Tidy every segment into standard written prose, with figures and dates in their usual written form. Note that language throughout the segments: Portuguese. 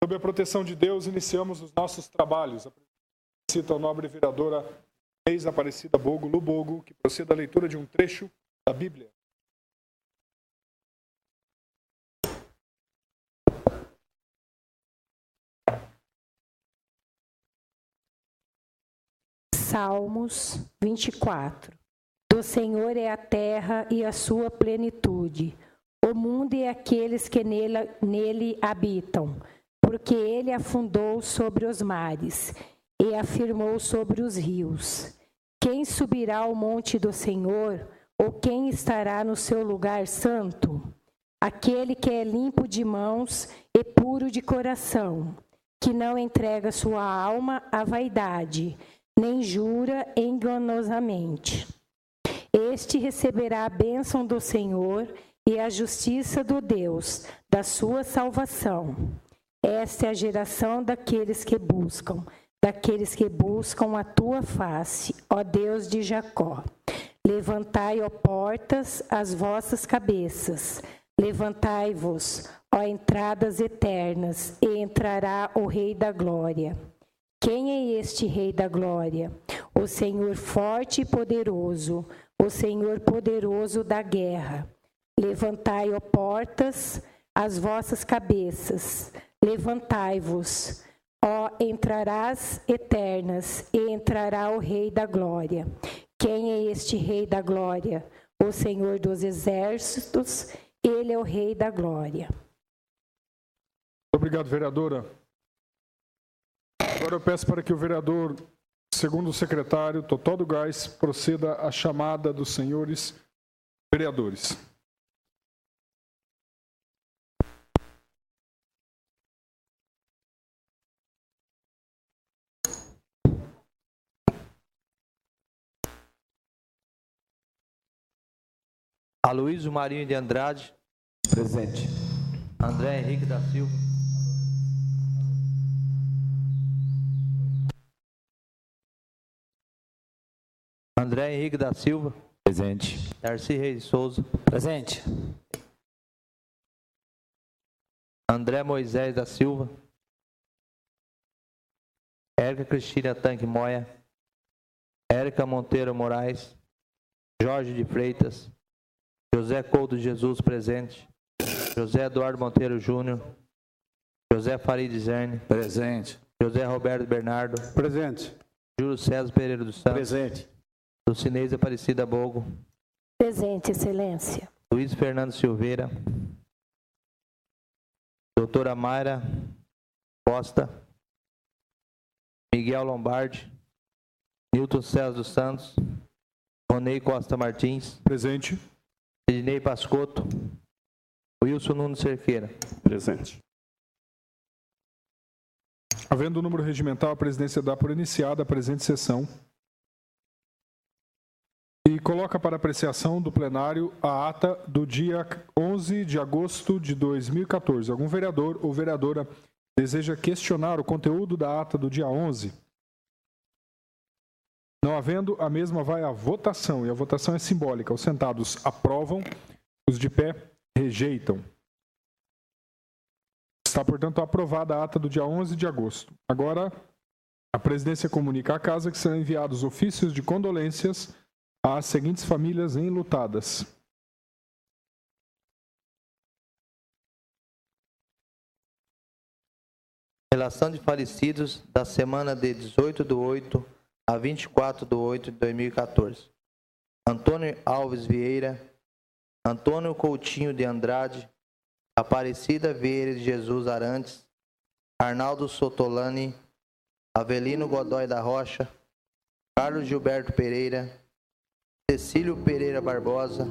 Sob a proteção de Deus, iniciamos os nossos trabalhos. Cito a nobre vereadora Inês Aparecida Bogo, Lubogo, que proceda a leitura de um trecho da Bíblia. Salmos 24. Do Senhor é a terra e a sua plenitude, o mundo e aqueles que nele habitam, porque ele afundou sobre os mares e afirmou sobre os rios. Quem subirá ao monte do Senhor, ou quem estará no seu lugar santo? Aquele que é limpo de mãos e puro de coração, que não entrega sua alma à vaidade, nem jura enganosamente. Este receberá a bênção do Senhor e a justiça do Deus, da sua salvação. Esta é a geração daqueles que buscam a tua face, ó Deus de Jacó. Levantai, ó portas, as vossas cabeças. Levantai-vos, ó entradas eternas, e entrará o Rei da Glória. Quem é este Rei da Glória? O Senhor forte e poderoso, o Senhor poderoso da guerra. Levantai, ó portas, as vossas cabeças. Levantai-vos, ó entrarás eternas, e entrará o Rei da Glória. Quem é este Rei da Glória? O Senhor dos Exércitos, ele é o Rei da Glória. Obrigado, vereadora. Agora eu peço para que o vereador, segundo o secretário Totó do Gás, proceda à chamada dos senhores vereadores. Aloísio Marinho de Andrade. Presente. André Henrique da Silva. André Henrique da Silva. Presente. Darcy Reis de Souza. Presente. André Moisés da Silva. Érica Cristina Tanque Moya. Érica Monteiro Moraes. Jorge de Freitas. José Couto Jesus presente. José Eduardo Monteiro Júnior. José Farid Zerne. Presente. José Roberto Bernardo. Presente. Júlio César Pereira dos Santos. Presente. Lucinês Aparecida Bogo. Presente, Excelência. Luiz Fernando Silveira. Doutora Mayra Costa. Miguel Lombardi. Nilton César dos Santos. Ronei Costa Martins. Presente. Ednei Pascotto. Wilson Nunes Cerqueira. Presente. Havendo o número regimental, a presidência dá por iniciada a presente sessão e coloca para apreciação do plenário a ata do dia 11 de agosto de 2014. Algum vereador ou vereadora deseja questionar o conteúdo da ata do dia 11? Não havendo, a mesma vai à votação, e a votação é simbólica. Os sentados aprovam, os de pé rejeitam. Está, portanto, aprovada a ata do dia 11 de agosto. Agora, a presidência comunica à Casa que serão enviados ofícios de condolências às seguintes famílias enlutadas. Relação de falecidos da semana de 18/8 a 24/8 de 2014. Antônio Alves Vieira, Antônio Coutinho de Andrade, Aparecida Vieira de Jesus Arantes, Arnaldo Sotolani, Avelino Godoy da Rocha, Carlos Gilberto Pereira, Cecílio Pereira Barbosa,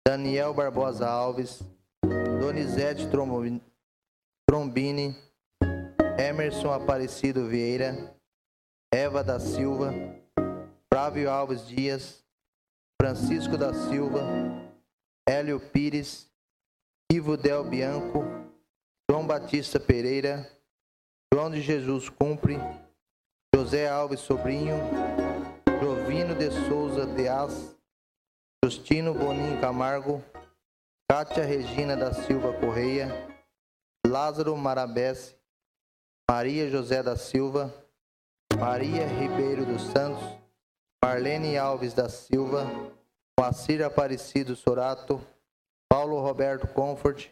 Daniel Barbosa Alves, Donizete Trombini, Emerson Aparecido Vieira, Eva da Silva, Flávio Alves Dias, Francisco da Silva, Hélio Pires, Ivo Del Bianco, João Batista Pereira, João de Jesus Cumpre, José Alves Sobrinho, Jovino de Souza Deas, Justino Boninho Camargo, Cátia Regina da Silva Correia, Lázaro Marabesse, Maria José da Silva, Maria Ribeiro dos Santos, Marlene Alves da Silva, Moacir Aparecido Sorato, Paulo Roberto Comfort,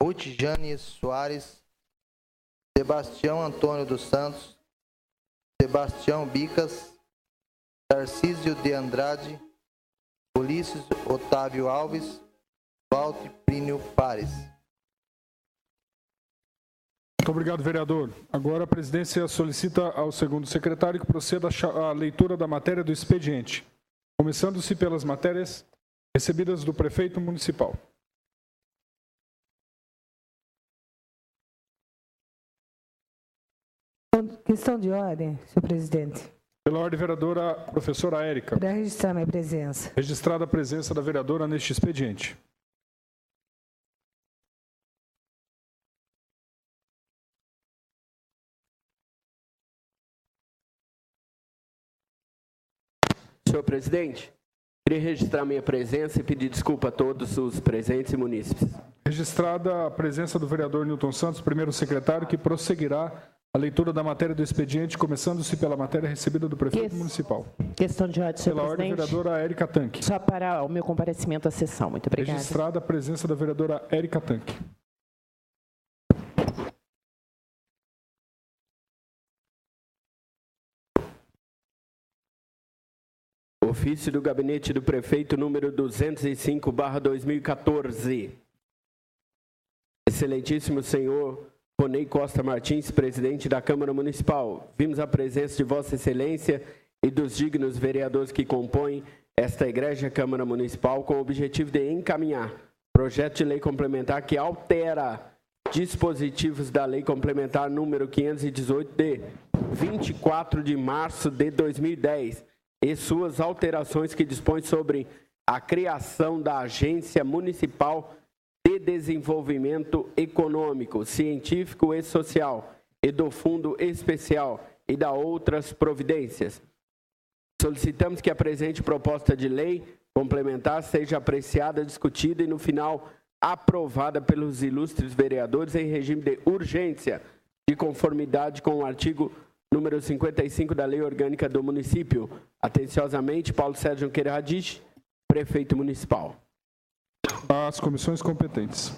Ruth Jane Soares, Sebastião Antônio dos Santos, Sebastião Bicas, Tarcísio de Andrade, Ulisses Otávio Alves, Walter Plínio Pares. Muito obrigado, vereador. Agora a presidência solicita ao segundo secretário que proceda à leitura da matéria do expediente, começando-se pelas matérias recebidas do prefeito municipal. Questão de ordem, senhor presidente. Pela ordem, vereadora professora Érica. Para registrar minha presença. Registrada a presença da vereadora neste expediente. Senhor presidente, queria registrar minha presença e pedir desculpa a todos os presentes e munícipes. Registrada a presença do vereador Nilton Santos, primeiro secretário, que prosseguirá a leitura da matéria do expediente, começando-se pela matéria recebida do prefeito municipal. Questão de ordem, senhor Pela ordem, presidente. vereadora Érica Tanque. Só para o meu comparecimento à sessão. Muito obrigada. Registrada a presença da vereadora Érica Tanque. Ofício do Gabinete do Prefeito número 205/2014. Excelentíssimo senhor Ronei Costa Martins, presidente da Câmara Municipal, vimos a presença de Vossa Excelência e dos dignos vereadores que compõem esta Igreja Câmara Municipal com o objetivo de encaminhar projeto de lei complementar que altera dispositivos da Lei Complementar número 518 de 24 de março de 2010 e suas alterações que dispõem sobre a criação da Agência Municipal de Desenvolvimento Econômico, Científico e Social e do Fundo Especial e da outras providências. Solicitamos que a presente proposta de lei complementar seja apreciada, discutida e, no final, aprovada pelos ilustres vereadores em regime de urgência, de conformidade com o artigo número 55 da Lei Orgânica do Município. Atenciosamente, Paulo Sérgio Junqueira Radiche, prefeito municipal. As comissões competentes.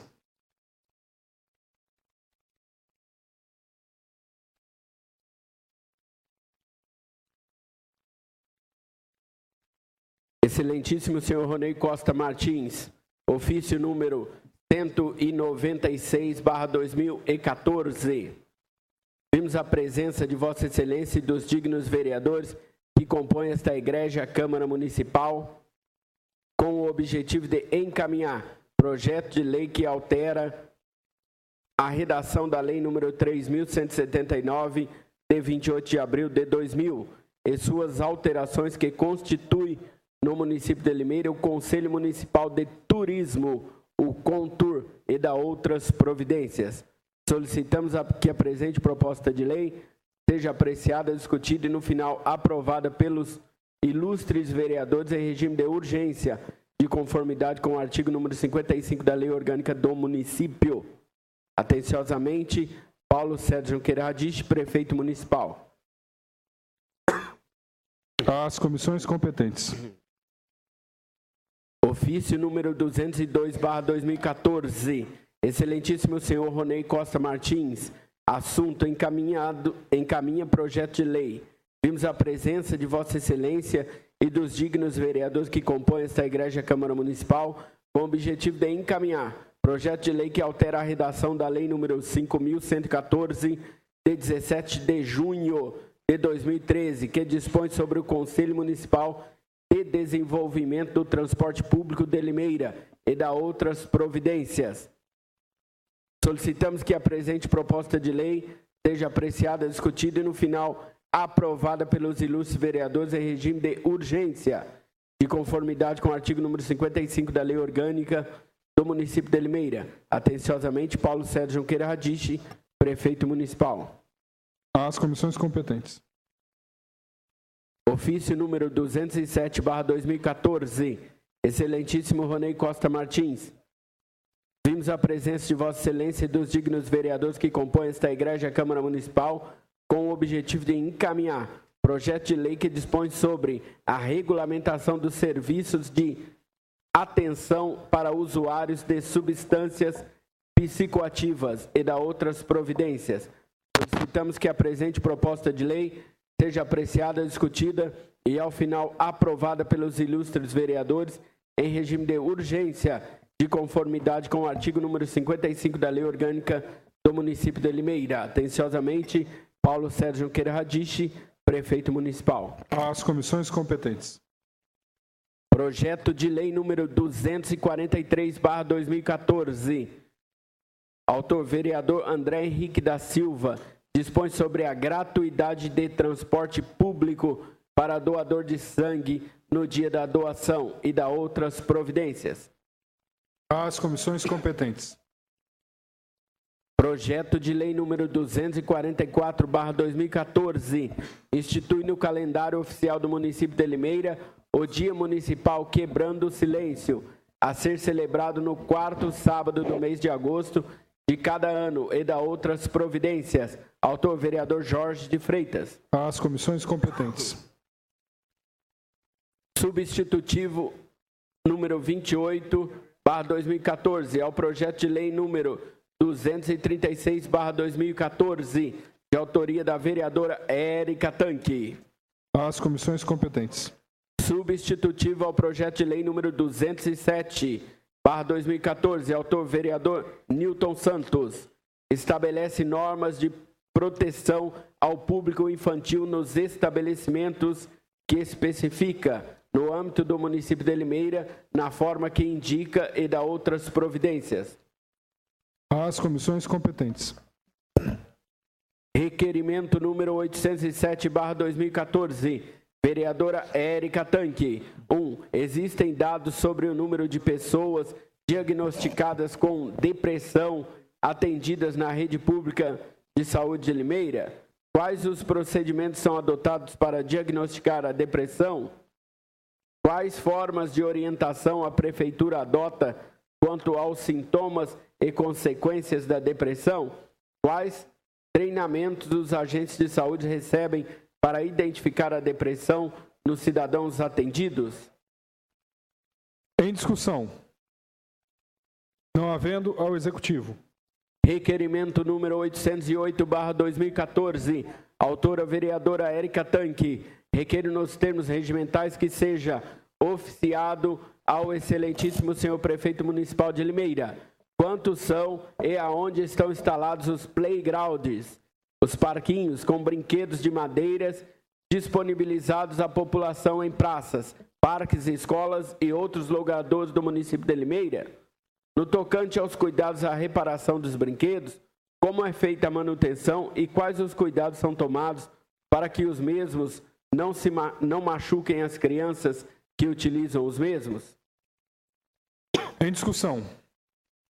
Excelentíssimo senhor Ronei Costa Martins, ofício número 196/2014. Vimos a presença de Vossa Excelência e dos dignos vereadores que compõem esta Igreja Câmara Municipal com o objetivo de encaminhar projeto de lei que altera a redação da Lei número 3.179, de 28 de abril de 2000, e suas alterações que constituem no município de Limeira o Conselho Municipal de Turismo, o CONTUR, e da outras providências. Solicitamos que a presente proposta de lei seja apreciada, discutida e, no final, aprovada pelos ilustres vereadores em regime de urgência, de conformidade com o artigo número 55 da Lei Orgânica do Município. Atenciosamente, Paulo Sérgio Junqueira Radiche, prefeito municipal. As comissões competentes. Ofício número 202/2014. Excelentíssimo senhor Ronei Costa Martins, assunto encaminha projeto de lei. Vimos a presença de Vossa Excelência e dos dignos vereadores que compõem esta Igreja Câmara Municipal com o objetivo de encaminhar projeto de lei que altera a redação da Lei número 5.114, de 17 de junho de 2013, que dispõe sobre o Conselho Municipal de Desenvolvimento do Transporte Público de Limeira e da outras providências. Solicitamos que a presente proposta de lei seja apreciada, discutida e, no final, aprovada pelos ilustres vereadores em regime de urgência, de conformidade com o artigo número 55 da Lei Orgânica do Município de Limeira. Atenciosamente, Paulo Sérgio Junqueira Radiche, prefeito municipal. As comissões competentes. Ofício número 207/2014. Excelentíssimo Ronei Costa Martins, Vimos a presença de Vossa Excelência e dos dignos vereadores que compõem esta Igreja Câmara Municipal com o objetivo de encaminhar projeto de lei que dispõe sobre a regulamentação dos serviços de atenção para usuários de substâncias psicoativas e da outras providências. Solicitamos que a presente proposta de lei seja apreciada, discutida e, ao final, aprovada pelos ilustres vereadores em regime de urgência, de conformidade com o artigo número 55 da Lei Orgânica do município de Limeira. Atenciosamente, Paulo Sérgio Queira Radiche, prefeito municipal. Às comissões competentes. Projeto de lei número 243/2014. Autor vereador André Henrique da Silva. Dispõe sobre a gratuidade de transporte público para doador de sangue no dia da doação e da outras providências. Às comissões competentes. Projeto de lei número 244/2014 institui no calendário oficial do município de Limeira o Dia Municipal Quebrando o Silêncio, a ser celebrado no 4º sábado do mês de agosto de cada ano e da outras providências. Autor vereador Jorge de Freitas. Às comissões competentes. Substitutivo número 28/2014 ao projeto de lei número 236/2014, de autoria da vereadora Érica Tanque. Às comissões competentes. Substitutivo ao projeto de lei número 207/2014, autor vereador Newton Santos. Estabelece normas de proteção ao público infantil nos estabelecimentos que especifica, no âmbito do município de Limeira, na forma que indica e da outras providências. Às comissões competentes. Requerimento número 807/2014, vereadora Érica Tanque. 1. Existem dados sobre o número de pessoas diagnosticadas com depressão atendidas na rede pública de saúde de Limeira? Quais os procedimentos são adotados para diagnosticar a depressão? Quais formas de orientação a prefeitura adota quanto aos sintomas e consequências da depressão? Quais treinamentos os agentes de saúde recebem para identificar a depressão nos cidadãos atendidos? Em discussão. Não havendo, ao Executivo. Requerimento número 808/2014, autora vereadora Érica Tanque. Requer nos termos regimentais que seja oficiado ao excelentíssimo senhor prefeito municipal de Limeira quantos são e aonde estão instalados os playgrounds, os parquinhos com brinquedos de madeiras disponibilizados à população em praças, parques, escolas e outros lugares do município de Limeira. No tocante aos cuidados à reparação dos brinquedos, como é feita a manutenção e quais os cuidados são tomados para que os mesmos não machuquem as crianças que utilizam os mesmos? Em discussão.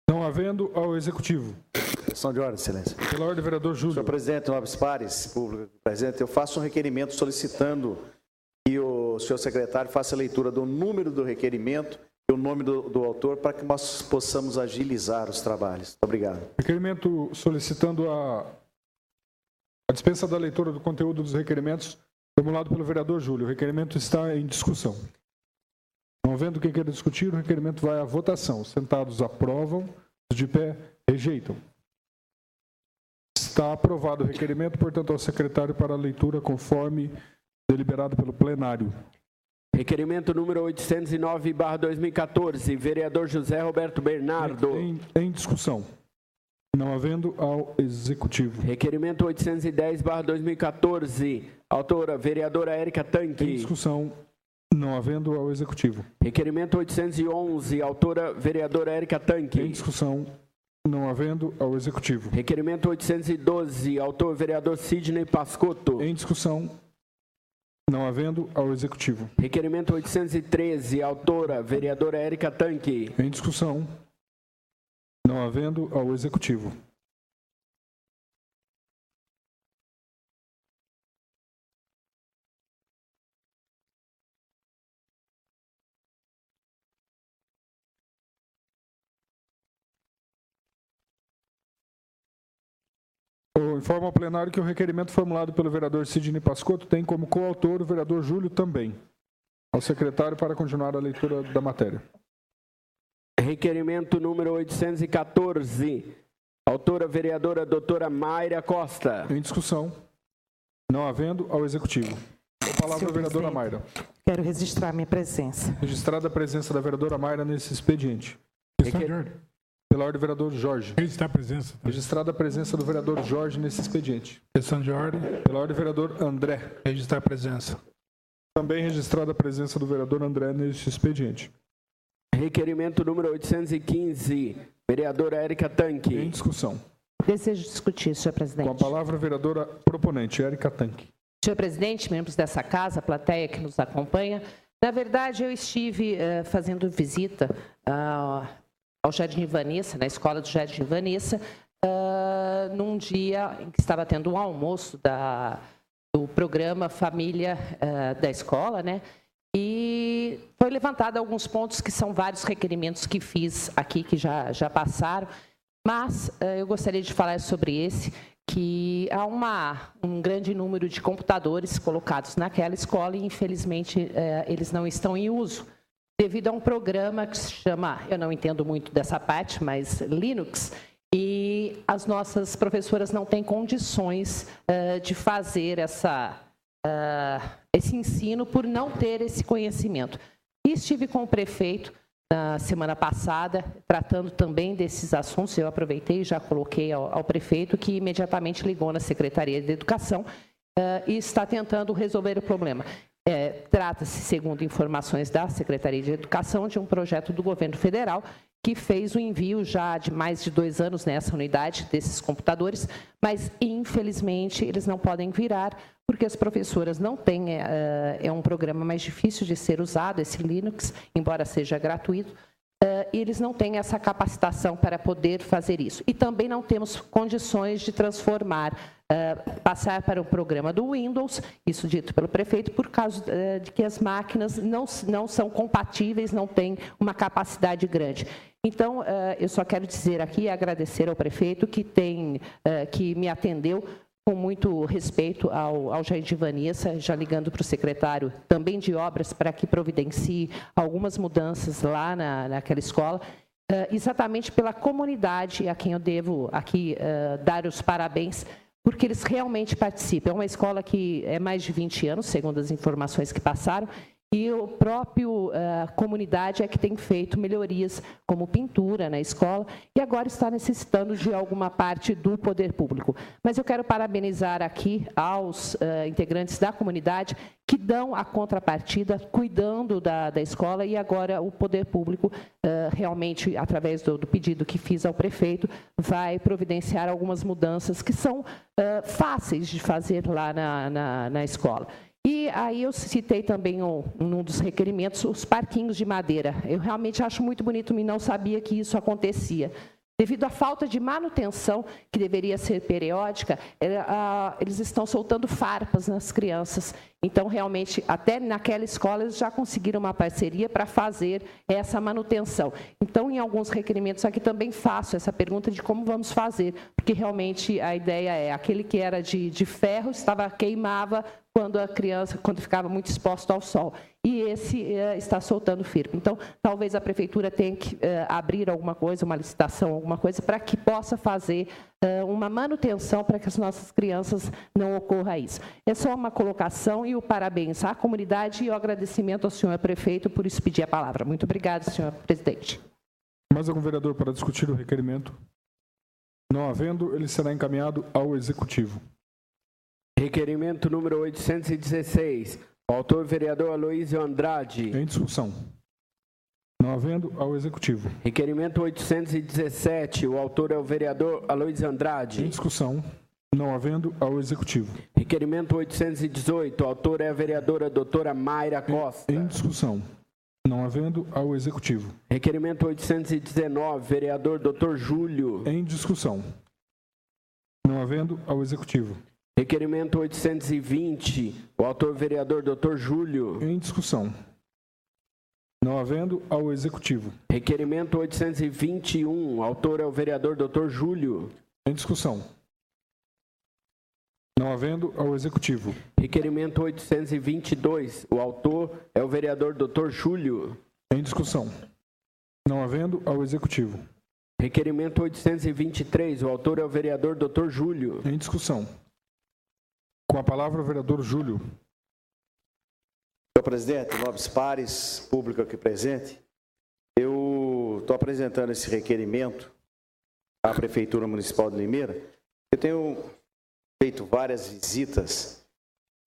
Não havendo, ao Executivo. Questão de ordem, Excelência. Pela ordem, vereador Júlio. Senhor presidente, nobres pares, público presente, eu faço um requerimento solicitando que o senhor secretário faça a leitura do número do requerimento e o nome do autor para que nós possamos agilizar os trabalhos. Muito obrigado. Requerimento solicitando a dispensa da leitura do conteúdo dos requerimentos formulado pelo vereador Júlio. O requerimento está em discussão. Não havendo quem queira discutir, o requerimento vai à votação. Os sentados aprovam, os de pé rejeitam. Está aprovado o requerimento, portanto, ao secretário para a leitura conforme deliberado pelo plenário. Requerimento número 809/2014, vereador José Roberto Bernardo. Em discussão. Não havendo, ao Executivo. Requerimento 810/2014, autora vereadora Érica Tanque. Em discussão. Não havendo, ao Executivo. Requerimento 811, autora vereadora Érica Tanque. Em discussão. Não havendo, ao Executivo. Requerimento 812, autor vereador Sidney Pascotto. Em discussão. Não havendo, ao Executivo. Requerimento 813, autora vereadora Érica Tanque. Em discussão. Não havendo, ao Executivo. Eu informo ao plenário que o requerimento formulado pelo vereador Sidney Pascotto tem como coautor o vereador Júlio também. Ao secretário para continuar a leitura da matéria. Requerimento número 814. Autora vereadora doutora Mayra Costa. Em discussão. Não havendo, ao executivo. Com a palavra, Senhor a vereadora presidente, Mayra. Quero registrar minha presença. Registrada a presença da vereadora Mayra nesse expediente. Questão de ordem. Pela ordem, vereador Jorge. Registrar a presença. Registrada a presença do vereador Jorge nesse expediente. Questão de ordem. Pela ordem, vereador André. Registrar a presença. Também registrada a presença do vereador André nesse expediente. Requerimento número 815. Vereadora Érica Em Tanque. discussão. Desejo discutir, senhor Com a presidente. palavra, a vereadora proponente, Érica Tanque. Senhor presidente, membros dessa casa, plateia que nos acompanha, na verdade eu estive fazendo visita ao Jardim Vanessa, na escola do Jardim Vanessa, num dia em que estava tendo um almoço do programa Família da escola, né? E foi levantado alguns pontos que são vários requerimentos que fiz aqui, que já passaram, mas eu gostaria de falar sobre esse, que há um grande número de computadores colocados naquela escola e, infelizmente, eles não estão em uso, devido a um programa que se chama, eu não entendo muito dessa parte, mas Linux, e as nossas professoras não têm condições de fazer esse ensino por não ter esse conhecimento. E estive com o prefeito na semana passada, tratando também desses assuntos. Eu aproveitei e já coloquei ao prefeito, que imediatamente ligou na Secretaria de Educação e está tentando resolver o problema. Trata-se, segundo informações da Secretaria de Educação, de um projeto do governo federal que fez o envio já de mais de 2 anos nessa unidade desses computadores, mas, infelizmente, eles não podem virar, porque as professoras não têm, é um programa mais difícil de ser usado, esse Linux, embora seja gratuito, e eles não têm essa capacitação para poder fazer isso. E também não temos condições de transformar, passar para o programa do Windows, isso dito pelo prefeito, por causa de que as máquinas não são compatíveis, não têm uma capacidade grande. Então, eu só quero dizer aqui, agradecer ao prefeito que me atendeu com muito respeito ao Jardim Vanessa, já ligando para o secretário também de obras para que providencie algumas mudanças lá naquela escola, exatamente pela comunidade a quem eu devo aqui dar os parabéns, porque eles realmente participam. É uma escola que é mais de 20 anos, segundo as informações que passaram, e o próprio comunidade é que tem feito melhorias como pintura na escola e agora está necessitando de alguma parte do poder público. Mas eu quero parabenizar aqui aos integrantes da comunidade que dão a contrapartida, cuidando da escola, e agora o poder público, realmente, através do pedido que fiz ao prefeito, vai providenciar algumas mudanças que são fáceis de fazer lá na escola. E aí eu citei também num dos requerimentos os parquinhos de madeira. Eu realmente acho muito bonito e não sabia que isso acontecia. Devido à falta de manutenção, que deveria ser periódica, eles estão soltando farpas nas crianças. Então, realmente, até naquela escola, eles já conseguiram uma parceria para fazer essa manutenção. Então, em alguns requerimentos aqui também faço essa pergunta de como vamos fazer, porque realmente a ideia é, aquele que era de ferro queimava quando ficava muito exposto ao sol. E esse está soltando firme. Então, talvez a prefeitura tenha que abrir alguma coisa, uma licitação, alguma coisa, para que possa fazer uma manutenção para que as nossas crianças não ocorra isso. É só uma colocação e o parabéns à comunidade e o agradecimento ao senhor prefeito por isso pedir a palavra. Muito obrigada, senhor presidente. Mais algum vereador para discutir o requerimento? Não havendo, ele será encaminhado ao executivo. Requerimento número 816. O autor, vereador Aloísio Andrade. Em discussão. Não havendo, ao executivo. Requerimento 817. O autor é o vereador Aloísio Andrade. Em discussão. Não havendo, ao executivo. Requerimento 818. O autor é a vereadora doutora Mayra Costa. Em discussão. Não havendo, ao executivo. Requerimento 819. Vereador doutor Júlio. Em discussão. Não havendo, ao executivo. Requerimento 820, o autor vereador Dr. Júlio. Em discussão. Não havendo, ao executivo. Requerimento 821, o autor é o vereador Dr. Júlio. Em discussão. Não havendo, ao Executivo. Requerimento 822. O autor é o vereador Dr. Júlio. Em discussão. Não havendo, ao Executivo. Requerimento 823. O autor é o vereador Dr. Júlio. Em discussão. Com a palavra, o vereador Júlio. Senhor presidente, nobres pares, público aqui presente, eu estou apresentando esse requerimento à Prefeitura Municipal de Limeira. Eu tenho feito várias visitas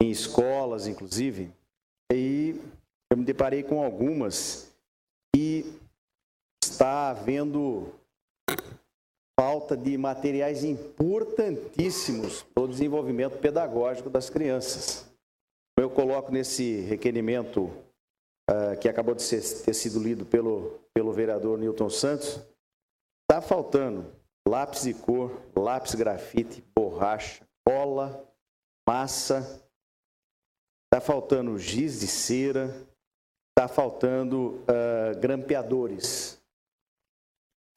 em escolas, inclusive, e eu me deparei com algumas e está havendo falta de materiais importantíssimos para o desenvolvimento pedagógico das crianças. Eu coloco nesse requerimento que acabou de ter sido lido pelo vereador Newton Santos, está faltando lápis de cor, lápis grafite, borracha, cola, massa, está faltando giz de cera, está faltando grampeadores.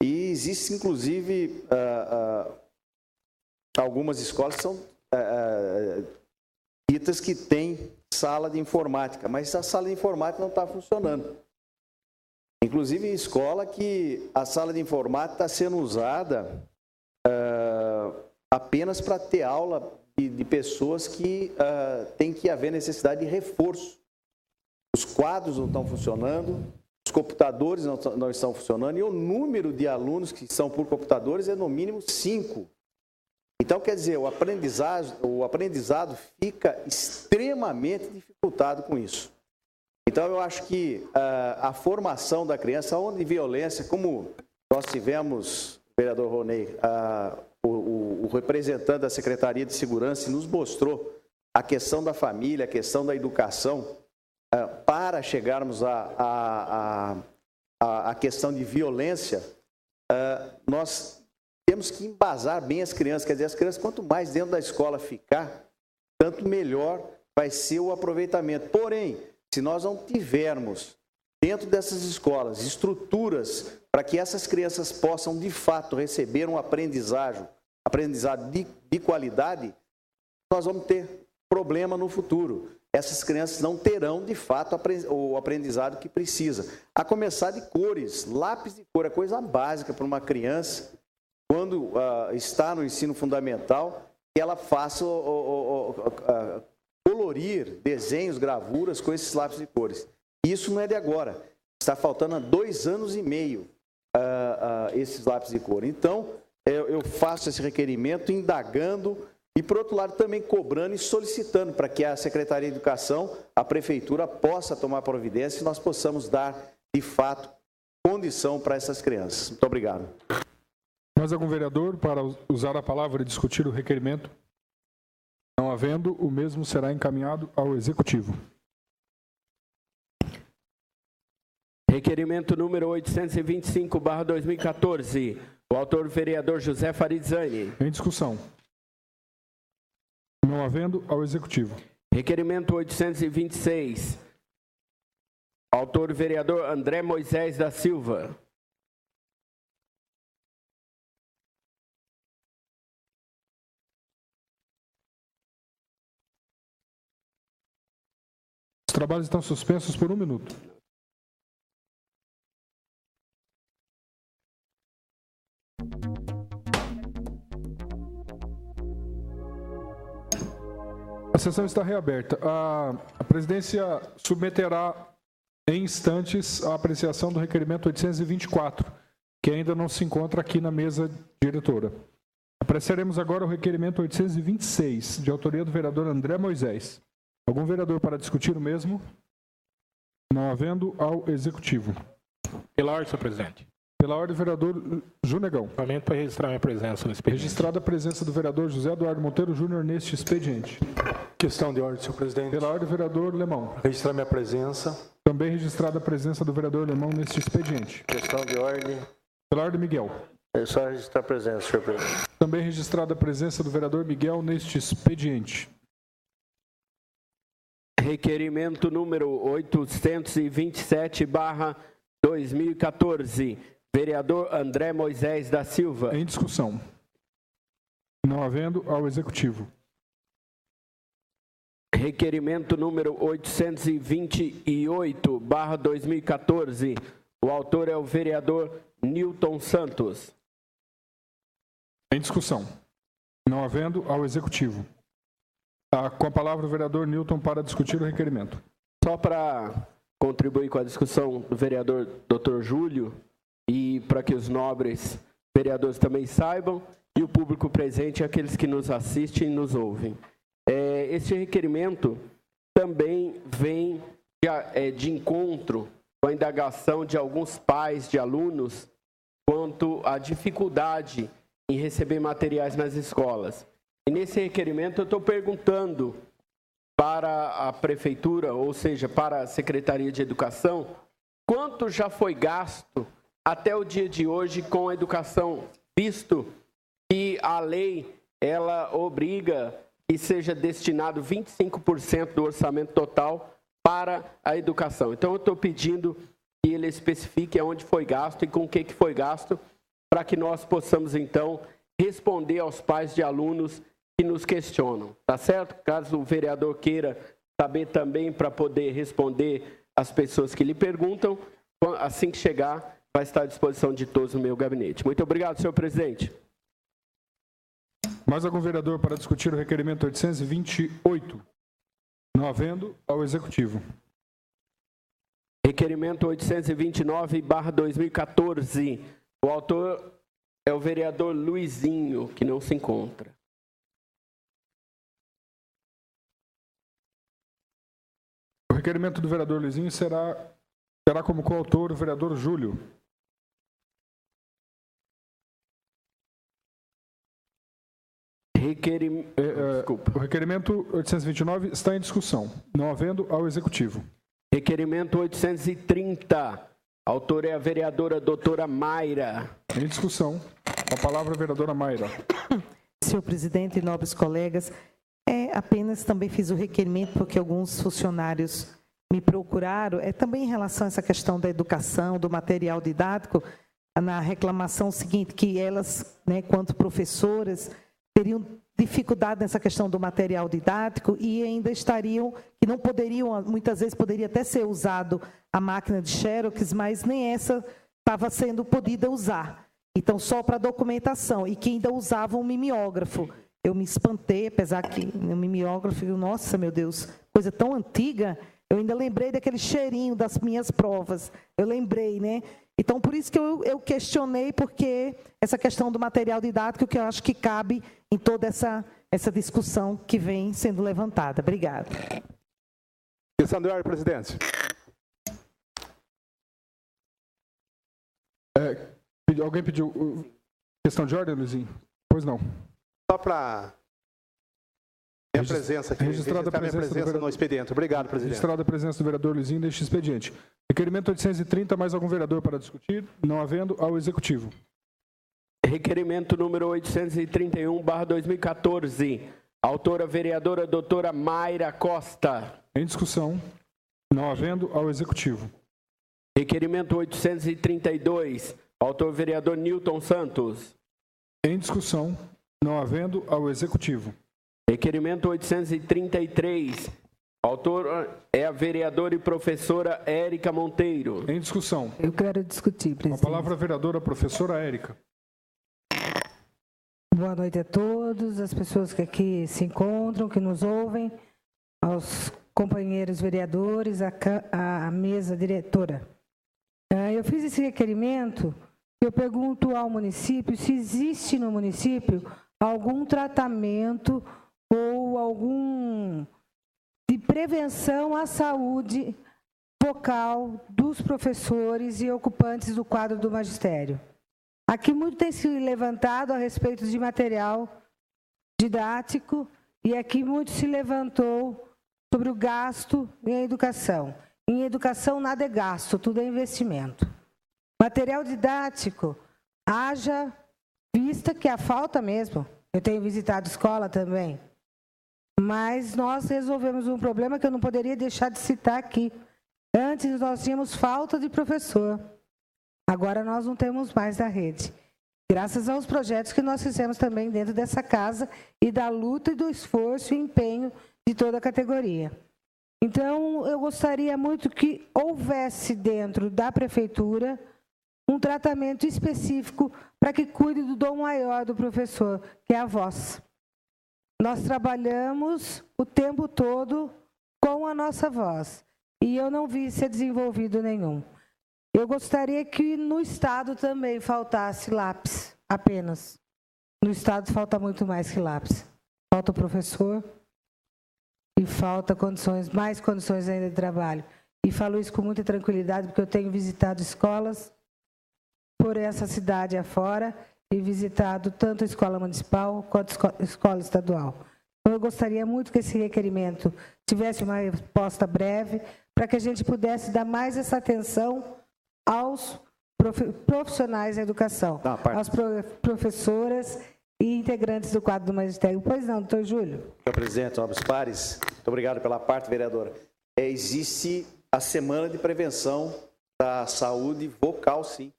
E existe, inclusive, algumas escolas que são ditas que têm sala de informática, mas a sala de informática não está funcionando. Inclusive, em escola que a sala de informática está sendo usada apenas para ter aula de pessoas que tem que haver necessidade de reforço. Os quadros não estão funcionando, os computadores não estão funcionando e o número de alunos que são por computadores é no mínimo 5. Então, quer dizer, o aprendizado fica extremamente dificultado com isso. Então, eu acho que a formação da criança, onde violência, como nós tivemos, vereador Ronei, o representante da Secretaria de Segurança nos mostrou a questão da família, a questão da educação, para chegarmos à questão de violência, nós temos que embasar bem as crianças. Quer dizer, as crianças, quanto mais dentro da escola ficar, tanto melhor vai ser o aproveitamento. Porém, se nós não tivermos dentro dessas escolas estruturas para que essas crianças possam, de fato, receber um aprendizado de qualidade, nós vamos ter problema no futuro. Essas crianças não terão, de fato, o aprendizado que precisa. A começar de cores, lápis de cor é coisa básica para uma criança, quando está no ensino fundamental, que ela faça colorir desenhos, gravuras com esses lápis de cores. Isso não é de agora. Está faltando há 2 anos e meio esses lápis de cor. Então, eu faço esse requerimento indagando e, por outro lado, também cobrando e solicitando para que a Secretaria de Educação, a Prefeitura, possa tomar providência e nós possamos dar, de fato, condição para essas crianças. Muito obrigado. Mais algum vereador para usar a palavra e discutir o requerimento? Não havendo, o mesmo será encaminhado ao Executivo. Requerimento número 825/2014. O autor, vereador José Farizani. Em discussão. Não havendo, ao Executivo. Requerimento 826. Autor, vereador André Moisés da Silva. Os trabalhos estão suspensos por 1 minuto. A sessão está reaberta. A presidência submeterá em instantes a apreciação do requerimento 824, que ainda não se encontra aqui na mesa diretora. Apreciaremos agora o requerimento 826, de autoria do vereador André Moisés. Algum vereador para discutir o mesmo? Não havendo, ao Executivo. Pela ordem, senhor presidente. Pela ordem, vereador Junegão. Somente para registrar minha presença no expediente. Registrada a presença do vereador José Eduardo Monteiro Júnior neste expediente. Questão de ordem, senhor presidente. Pela ordem, vereador Lemão. Registrar minha presença. Também registrada a presença do vereador Lemão neste expediente. Questão de ordem. Pela ordem, Miguel. É só registrar a presença, senhor presidente. Também registrada a presença do vereador Miguel neste expediente. Requerimento número 827/2014. Vereador André Moisés da Silva. Em discussão. Não havendo, ao Executivo. Requerimento número 828/2014. O autor é o vereador Newton Santos. Em discussão. Não havendo, ao Executivo. Com a palavra o vereador Newton para discutir o requerimento. Só para contribuir com a discussão do vereador Dr. Júlio e para que os nobres vereadores também saibam e o público presente, aqueles que nos assistem e nos ouvem. Este requerimento também vem de encontro com a indagação de alguns pais de alunos quanto à dificuldade em receber materiais nas escolas. E nesse requerimento eu estou perguntando para a prefeitura, ou seja, para a Secretaria de Educação, quanto já foi gasto até o dia de hoje com a educação, visto que a lei ela obriga que seja destinado 25% do orçamento total para a educação. Então eu estou pedindo que ele especifique aonde foi gasto e com o que foi gasto, para que nós possamos então responder aos pais de alunos que nos questionam, tá certo? Caso o vereador queira saber também para poder responder às pessoas que lhe perguntam, assim que chegar, vai estar à disposição de todos no meu gabinete. Muito obrigado, senhor presidente. Mais algum vereador para discutir o requerimento 828? Não havendo, ao Executivo. Requerimento 829/2014. O autor é o vereador Luizinho, que não se encontra. O requerimento do vereador Luizinho terá como coautor o vereador Júlio. O requerimento 829 está em discussão, não havendo, ao Executivo. Requerimento 830. Autor é a vereadora doutora Mayra. Em discussão. Com a palavra a vereadora Mayra. Senhor presidente e nobres colegas, apenas também fiz o requerimento porque alguns funcionários me procuraram, também em relação a essa questão da educação, do material didático, na reclamação seguinte, que elas, quanto professoras, teriam dificuldade nessa questão do material didático e ainda estariam, que não poderiam, muitas vezes poderia até ser usado a máquina de Xerox, mas nem essa estava sendo podida usar. Então, só para documentação, e que ainda usavam um mimeógrafo. Eu me espantei, apesar que o mimeógrafo, nossa, meu Deus, coisa tão antiga, eu ainda lembrei daquele cheirinho das minhas provas, eu lembrei, Então, por isso que eu questionei, porque essa questão do material didático, que eu acho que cabe em toda essa discussão que vem sendo levantada. Obrigada. Questão de ordem, presidente. Alguém pediu questão de ordem, Luizinho? Pois não. Só para minha presença aqui, registrada a presença no expediente. Obrigado, presidente. Registrada a presença do vereador Luizinho neste expediente. Requerimento 830, mais algum vereador para discutir? Não havendo, ao Executivo. Requerimento número 831/2014. Autora vereadora doutora Mayra Costa. Em discussão. Não havendo, ao Executivo. Requerimento 832. Autor vereador Newton Santos. Em discussão. Não havendo, ao Executivo. Requerimento 833. Autor é a vereadora e professora Érica Monteiro. Em discussão. Eu quero discutir, presidente. Com a palavra a vereadora professora Érica. Boa noite a todos, as pessoas que aqui se encontram, que nos ouvem, aos companheiros vereadores, à mesa diretora. Eu fiz esse requerimento, eu pergunto ao município se existe no município algum tratamento ou algum de prevenção à saúde vocal dos professores e ocupantes do quadro do magistério. Aqui muito tem se levantado a respeito de material didático e aqui muito se levantou sobre o gasto em educação. Em educação nada é gasto, tudo é investimento. Material didático, haja vista que há falta mesmo. Eu tenho visitado escola também. Mas nós resolvemos um problema que eu não poderia deixar de citar aqui. Antes nós tínhamos falta de professor. Agora nós não temos mais da rede. Graças aos projetos que nós fizemos também dentro dessa casa e da luta e do esforço e empenho de toda a categoria. Então, eu gostaria muito que houvesse dentro da prefeitura um tratamento específico para que cuide do dom maior do professor, que é a voz. Nós trabalhamos o tempo todo com a nossa voz e eu não vi ser desenvolvido nenhum. Eu gostaria que no Estado também faltasse lápis, apenas. No Estado falta muito mais que lápis. Falta o professor e falta mais condições ainda de trabalho. E falo isso com muita tranquilidade, porque eu tenho visitado escolas por essa cidade afora e visitado tanto a escola municipal quanto a escola estadual. Então, eu gostaria muito que esse requerimento tivesse uma resposta breve, para que a gente pudesse dar mais essa atenção aos profissionais da educação, às professoras e integrantes do quadro do magistério. Pois não, doutor Júlio? Senhor presidente, nobres pares, muito obrigado pela parte, vereadora. Existe a Semana de Prevenção da Saúde Vocal, sim.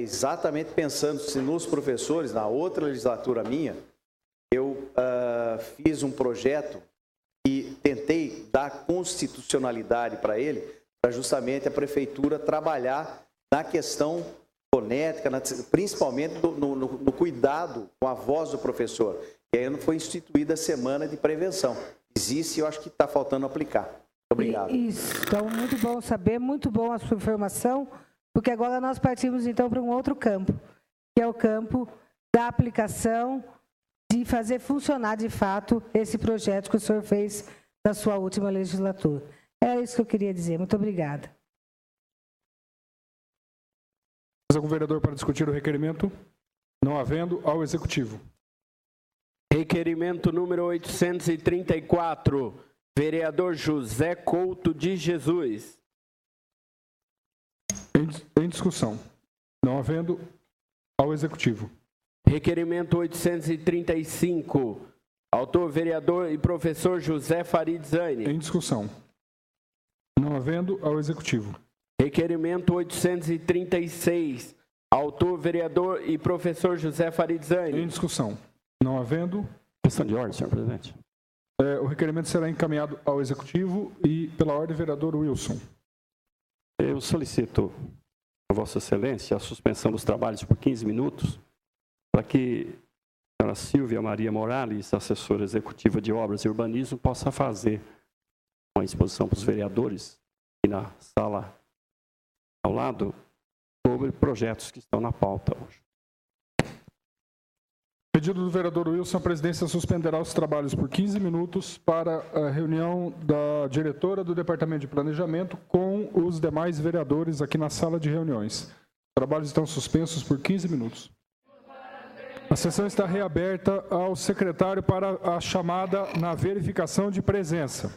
Exatamente pensando se nos professores, na outra legislatura minha, eu fiz um projeto e tentei dar constitucionalidade para ele, para justamente a prefeitura trabalhar na questão fonética, principalmente no cuidado com a voz do professor. E aí foi instituída a Semana de Prevenção. Existe, eu acho que está faltando aplicar. Muito obrigado. Isso, então muito bom saber, muito bom a sua informação, porque agora nós partimos então para um outro campo, que é o campo da aplicação, de fazer funcionar de fato esse projeto que o senhor fez na sua última legislatura. É isso que eu queria dizer. Muito obrigada. Mais algum vereador para discutir o requerimento? Não havendo, ao Executivo. Requerimento número 834, vereador José Couto de Jesus. Em discussão. Não havendo, ao Executivo. Requerimento 835, autor vereador e professor José Farid Zaine. Em discussão. Não havendo, ao Executivo. Requerimento 836, autor vereador e professor José Farid Zaine. Em discussão. Não havendo. Questão de ordem, senhor presidente. O requerimento será encaminhado ao Executivo e, pela ordem, vereador Wilson. Eu solicito a Vossa Excelência a suspensão dos trabalhos por 15 minutos para que a senhora Silvia Maria Morales, assessora executiva de Obras e Urbanismo, possa fazer uma exposição para os vereadores aqui na sala ao lado sobre projetos que estão na pauta hoje. Pedido do vereador Wilson, a presidência suspenderá os trabalhos por 15 minutos para a reunião da diretora do Departamento de Planejamento com os demais vereadores aqui na sala de reuniões. Os trabalhos estão suspensos por 15 minutos. A sessão está reaberta ao secretário para a chamada na verificação de presença.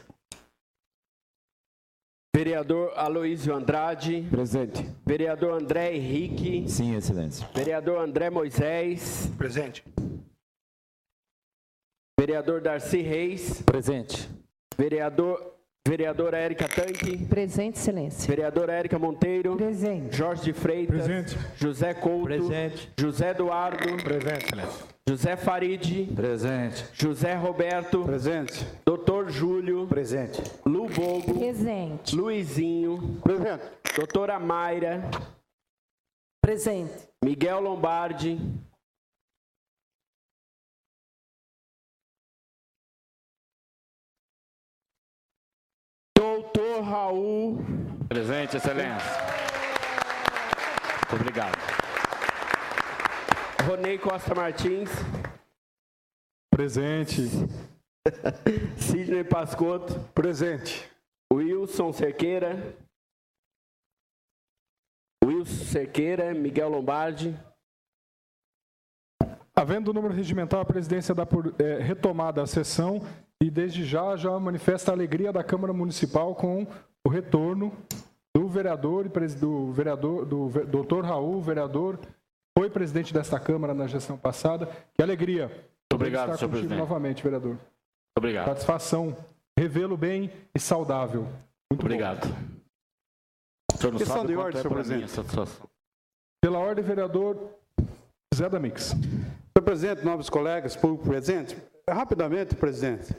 Vereador Aloísio Andrade. Presente. Vereador André Henrique. Sim, excelência. Vereador André Moisés. Presente. Vereador Darcy Reis. Presente. Vereadora Érica Tanque. Presente, excelência. Vereadora Érica Monteiro. Presente. Jorge de Freitas. Presente. José Couto. Presente. José Eduardo. Presente, excelência. José Farid. Presente. José Roberto. Presente. Doutor Júlio. Presente. Lu Bogo. Presente. Luizinho. Presente. Doutora Mayra. Presente. Miguel Lombardi. Doutor Raul. Presente, excelência. Muito obrigado. Ronei Costa Martins. Presente. Sidney Pascotto. Presente. Wilson Cerqueira. Miguel Lombardi. Havendo o número regimental, a presidência dá por retomada a sessão e desde já manifesta a alegria da Câmara Municipal com o retorno do vereador do doutor Raul, vereador, foi presidente desta Câmara na gestão passada. Que alegria. Muito obrigado, senhor presidente. Novamente, vereador. Muito obrigado. Satisfação. Revê-lo bem e saudável. Muito obrigado. Bom. O senhor não Questão sabe de quanto ordem, é senhor para mim presidente. a satisfação. Pela ordem, vereador Zé Damix. Senhor presidente, nobres colegas, público presente, rapidamente, presidente,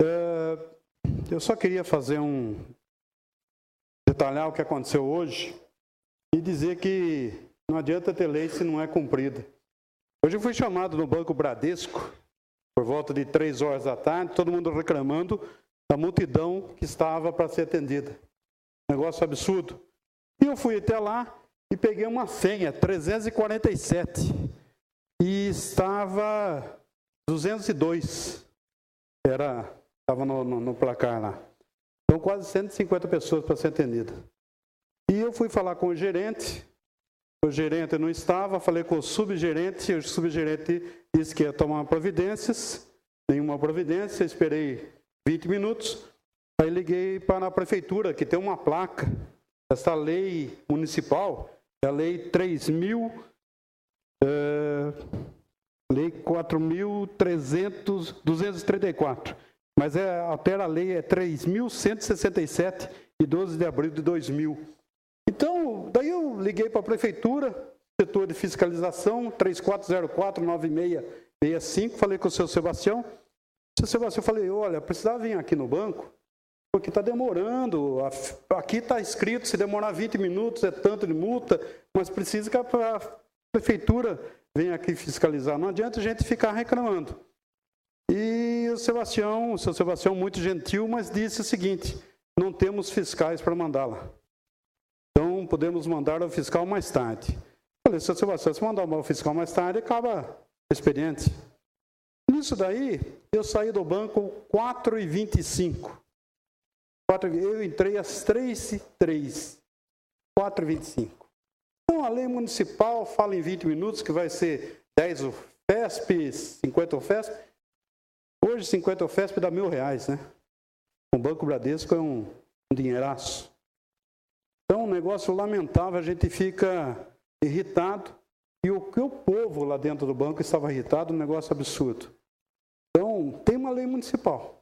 Eu só queria detalhar o que aconteceu hoje e dizer que não adianta ter lei se não é cumprida. Hoje eu fui chamado no Banco Bradesco, por volta de 3 horas da tarde, todo mundo reclamando da multidão que estava para ser atendida. Negócio absurdo. E eu fui até lá e peguei uma senha, 347, e estava 202. Estava no placar lá. Então, quase 150 pessoas para ser atendida. E eu fui falar com o gerente não estava, falei com o subgerente disse que ia tomar providências, nenhuma providência, esperei 20 minutos, aí liguei para a prefeitura, que tem uma placa, essa lei municipal, é a lei 4.234, mas altera a lei, é 3.167, de 12 de abril de 2000. Então, daí eu liguei para a prefeitura, setor de fiscalização, 3404-9665, falei com o seu Sebastião. Seu Sebastião, eu falei, olha, precisava vir aqui no banco, porque está demorando, aqui está escrito, se demorar 20 minutos é tanto de multa, mas precisa que a prefeitura venha aqui fiscalizar, não adianta a gente ficar reclamando. E o seu Sebastião, muito gentil, mas disse o seguinte, não temos fiscais para mandá-la. Então, podemos mandar o fiscal mais tarde. Falei, seu Sebastião, se mandar o fiscal mais tarde, acaba o expediente. Nisso daí, eu saí do banco 4h25. Eu entrei às 3h03. 4h25. Então, a lei municipal fala em 20 minutos, que vai ser 10 o FESP, 50 o FESP. Hoje, 50 o FESP dá R$1.000, né? O Banco Bradesco é um dinheiraço. Então, um negócio lamentável, a gente fica irritado. E o povo lá dentro do banco estava irritado, um negócio absurdo. Então, tem uma lei municipal.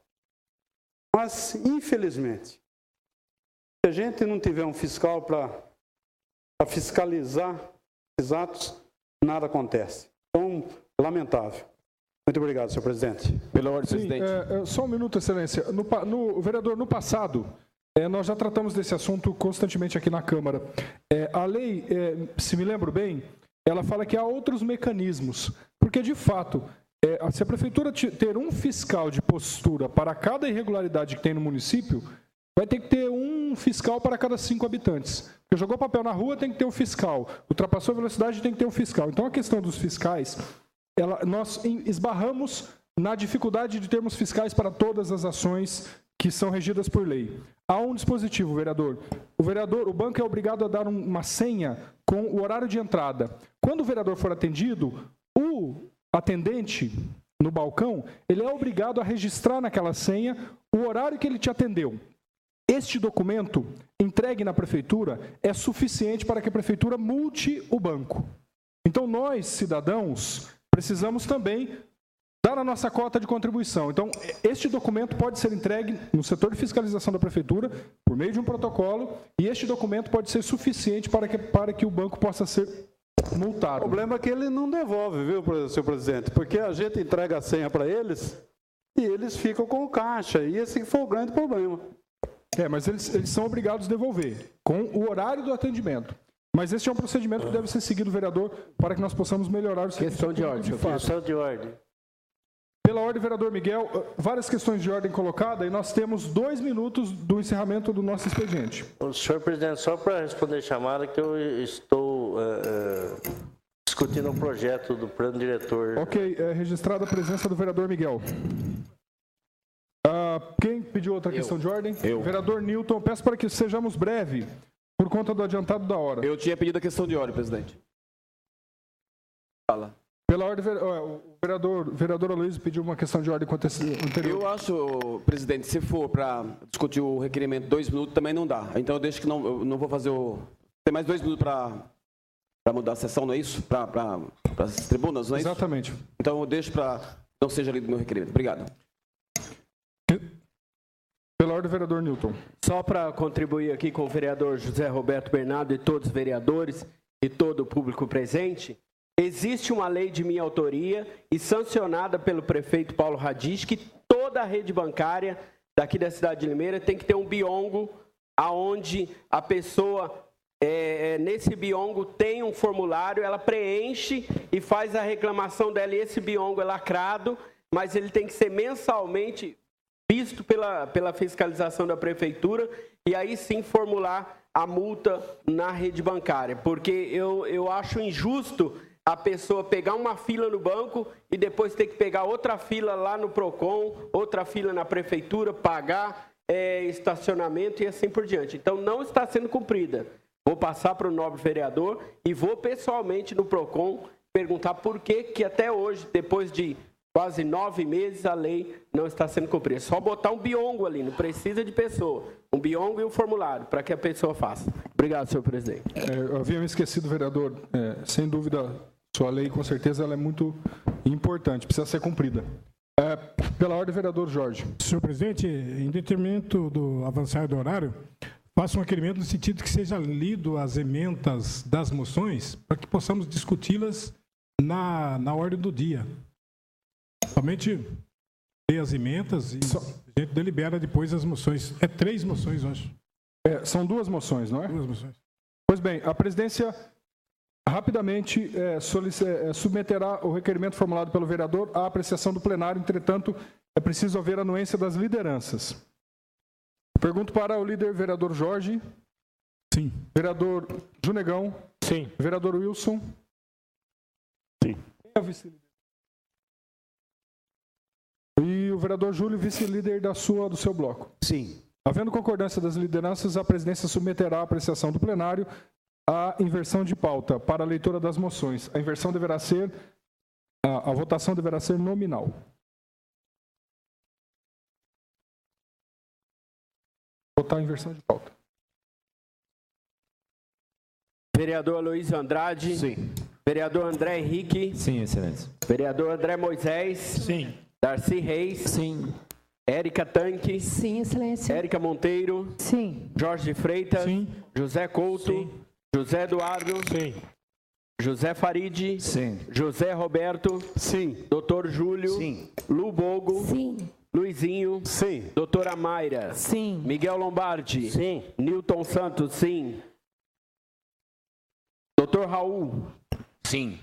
Mas, infelizmente, se a gente não tiver um fiscal para fiscalizar esses atos, nada acontece. Então, lamentável. Muito obrigado, senhor presidente. Pela ordem, presidente. Só um minuto, excelência. Vereador, no passado, nós já tratamos desse assunto constantemente aqui na Câmara. A lei, se me lembro bem, ela fala que há outros mecanismos, porque, de fato, se a prefeitura ter um fiscal de postura para cada irregularidade que tem no município, vai ter que ter um fiscal para cada 5 habitantes. Porque jogou papel na rua, tem que ter um fiscal. Ultrapassou a velocidade, tem que ter um fiscal. Então, a questão dos fiscais, nós esbarramos na dificuldade de termos fiscais para todas as ações que são regidas por lei. Há um dispositivo, vereador. O banco é obrigado a dar uma senha com o horário de entrada. Quando o vereador for atendido, o atendente no balcão, ele é obrigado a registrar naquela senha o horário que ele te atendeu. Este documento, entregue na prefeitura, é suficiente para que a prefeitura multe o banco. Então, nós, cidadãos, precisamos também dar a nossa cota de contribuição. Então, este documento pode ser entregue no setor de fiscalização da prefeitura, por meio de um protocolo, e este documento pode ser suficiente para que o banco possa ser multado. O problema é que ele não devolve, viu, senhor presidente? Porque a gente entrega a senha para eles e eles ficam com o caixa. E esse foi o grande problema. Mas eles são obrigados a devolver, com o horário do atendimento. Mas esse é um procedimento que deve ser seguido, vereador, para que nós possamos melhorar o serviço. Questão de ordem. Questão de ordem. Pela ordem, vereador Miguel, várias questões de ordem colocadas e nós temos 2 minutos do encerramento do nosso expediente. Senhor presidente, só para responder a chamada, que eu estou discutindo um projeto do plano diretor. Ok, registrada a presença do vereador Miguel. Quem pediu outra questão de ordem? Eu. Vereador Newton, peço para que sejamos breves, por conta do adiantado da hora. Eu tinha pedido a questão de ordem, presidente. Fala. Pela ordem, o vereador Aloysio pediu uma questão de ordem anterior. Eu acho, presidente, se for para discutir o requerimento 2 minutos, também não dá. Então eu deixo que eu não vou fazer o... Tem mais 2 minutos para mudar a sessão, não é isso? Para as tribunas, não é isso? Exatamente. Então eu deixo para não seja lido o meu requerimento. Obrigado. Pela ordem, vereador Newton. Só para contribuir aqui com o vereador José Roberto Bernardo e todos os vereadores e todo o público presente, existe uma lei de minha autoria e sancionada pelo prefeito Paulo Radich que todas toda a rede bancária daqui da cidade de Limeira tem que ter um biongo, aonde a pessoa, nesse biongo tem um formulário, ela preenche e faz a reclamação dela, e esse biongo é lacrado, mas ele tem que ser mensalmente visto pela fiscalização da prefeitura, e aí sim formular a multa na rede bancária, porque eu acho injusto a pessoa pegar uma fila no banco e depois ter que pegar outra fila lá no PROCON, outra fila na prefeitura, pagar estacionamento e assim por diante. Então, não está sendo cumprida. Vou passar para o nobre vereador e vou pessoalmente no PROCON perguntar por que até hoje, depois de quase 9 meses, a lei não está sendo cumprida. É só botar um biongo ali, não precisa de pessoa. Um biongo e um formulário para que a pessoa faça. Obrigado, senhor presidente. Eu havia me esquecido, vereador. Sem dúvida, sua lei, com certeza, ela é muito importante, precisa ser cumprida. Pela ordem, vereador Jorge. Senhor presidente, em detrimento do avançar do horário, faço um requerimento no sentido que seja lido as emendas das moções para que possamos discuti-las na ordem do dia. Somente ler as emendas e a gente delibera depois as moções. 3 moções, eu acho. São 2 moções, não é? 2 moções. Pois bem, a presidência rapidamente submeterá o requerimento formulado pelo vereador à apreciação do plenário. Entretanto, é preciso haver anuência das lideranças. Pergunto para o líder vereador Jorge. Sim. Vereador Junegão. Sim. Vereador Wilson. Sim. Quem é o vice-líder? E o vereador Júlio, vice-líder do seu bloco. Sim. Havendo concordância das lideranças, a presidência submeterá à apreciação do plenário a inversão de pauta para a leitura das moções. A inversão deverá ser, a votação deverá ser nominal. Votar a inversão de pauta. Vereador Aloysio Andrade. Sim. Vereador André Henrique. Sim, excelência. Vereador André Moisés. Sim. Darcy Reis. Sim. Érica Tanque. Sim, excelência. Érica Monteiro. Sim. Jorge Freitas. Sim. José Couto. Sim. José Eduardo. Sim. José Farid. Sim. José Roberto. Sim. Doutor Júlio. Sim. Lu Bogo. Sim. Luizinho. Sim. Doutora Mayra. Sim. Miguel Lombardi. Sim. Newton Santos. Sim. Doutor Raul. Sim.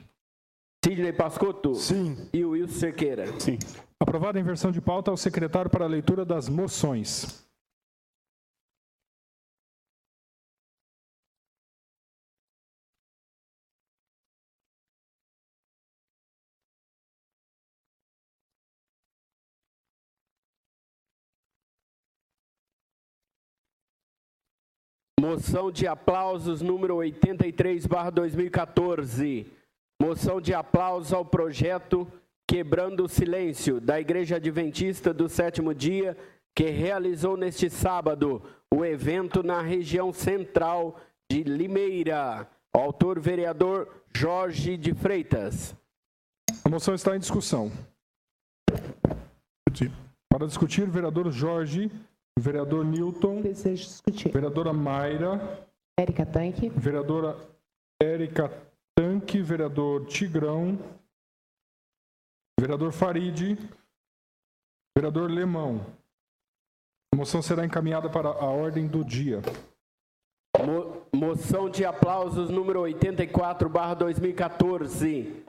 Sidney Pascotto. Sim. E o Wilson Cerqueira. Sim. Aprovada a inversão de pauta, ao secretário para a leitura das moções. Moção de aplausos número 83/2014. Moção de aplausos ao projeto Quebrando o Silêncio, da Igreja Adventista do Sétimo Dia, que realizou neste sábado o evento na região central de Limeira. O autor, vereador Jorge de Freitas. A moção está em discussão. Para discutir, vereador Jorge, vereador Newton, Desejo discutir. vereadora Mayra, Érica Tanque. vereadora Érica Tanque, vereador Tigrão, vereador Farid, vereador Lemão. A moção será encaminhada para a ordem do dia. Moção de aplausos número 84/2014.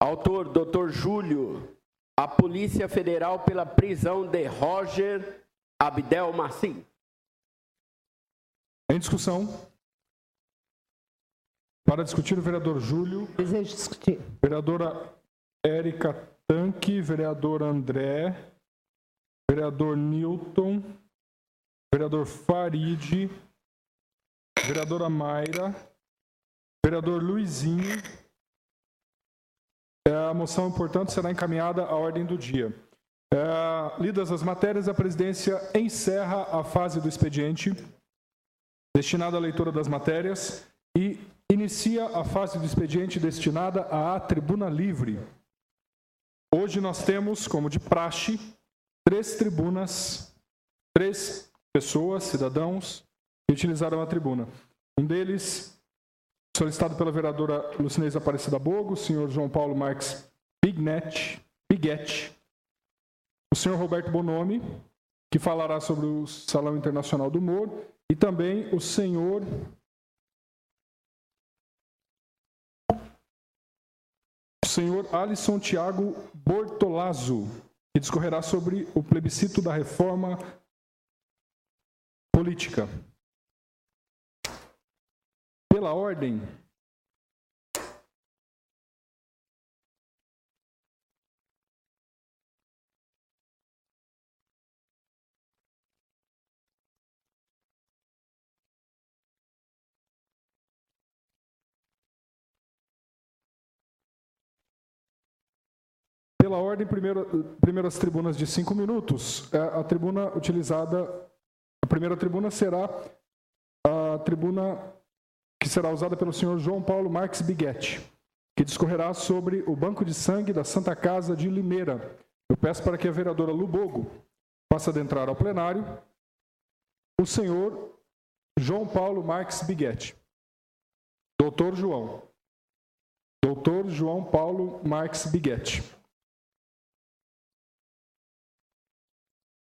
Autor, doutor Júlio. A Polícia Federal pela prisão de Roger Abdel Massi. Em discussão. Para discutir, o vereador Júlio. Desejo discutir. Vereadora Érica Tanque, vereador André, vereador Newton, vereador Farid, vereadora Mayra, vereador Luizinho. A moção, portanto, será encaminhada à ordem do dia. Lidas as matérias, a presidência encerra a fase do expediente destinada à leitura das matérias e inicia a fase do expediente destinada à tribuna livre. Hoje nós temos, como de praxe, 3 tribunas, 3 pessoas, cidadãos, que utilizaram a tribuna. Um deles, solicitado pela vereadora Lucinês Aparecida Bogo, o senhor João Paulo Marques Biguete. o senhor Roberto Bonomi, que falará sobre o Salão Internacional do Humor, e também o senhor Alisson Thiago Bortolazzo, que discorrerá sobre o plebiscito da reforma política. Pela ordem, primeiro as tribunas de 5 minutos. A tribuna utilizada, a primeira tribuna será a tribuna que será usada pelo senhor João Paulo Marques Biguetti, que discorrerá sobre o banco de sangue da Santa Casa de Limeira. Eu peço para que a vereadora Lubogo faça adentrar ao plenário o senhor João Paulo Marques Biguetti. Doutor João Paulo Marques Biguetti.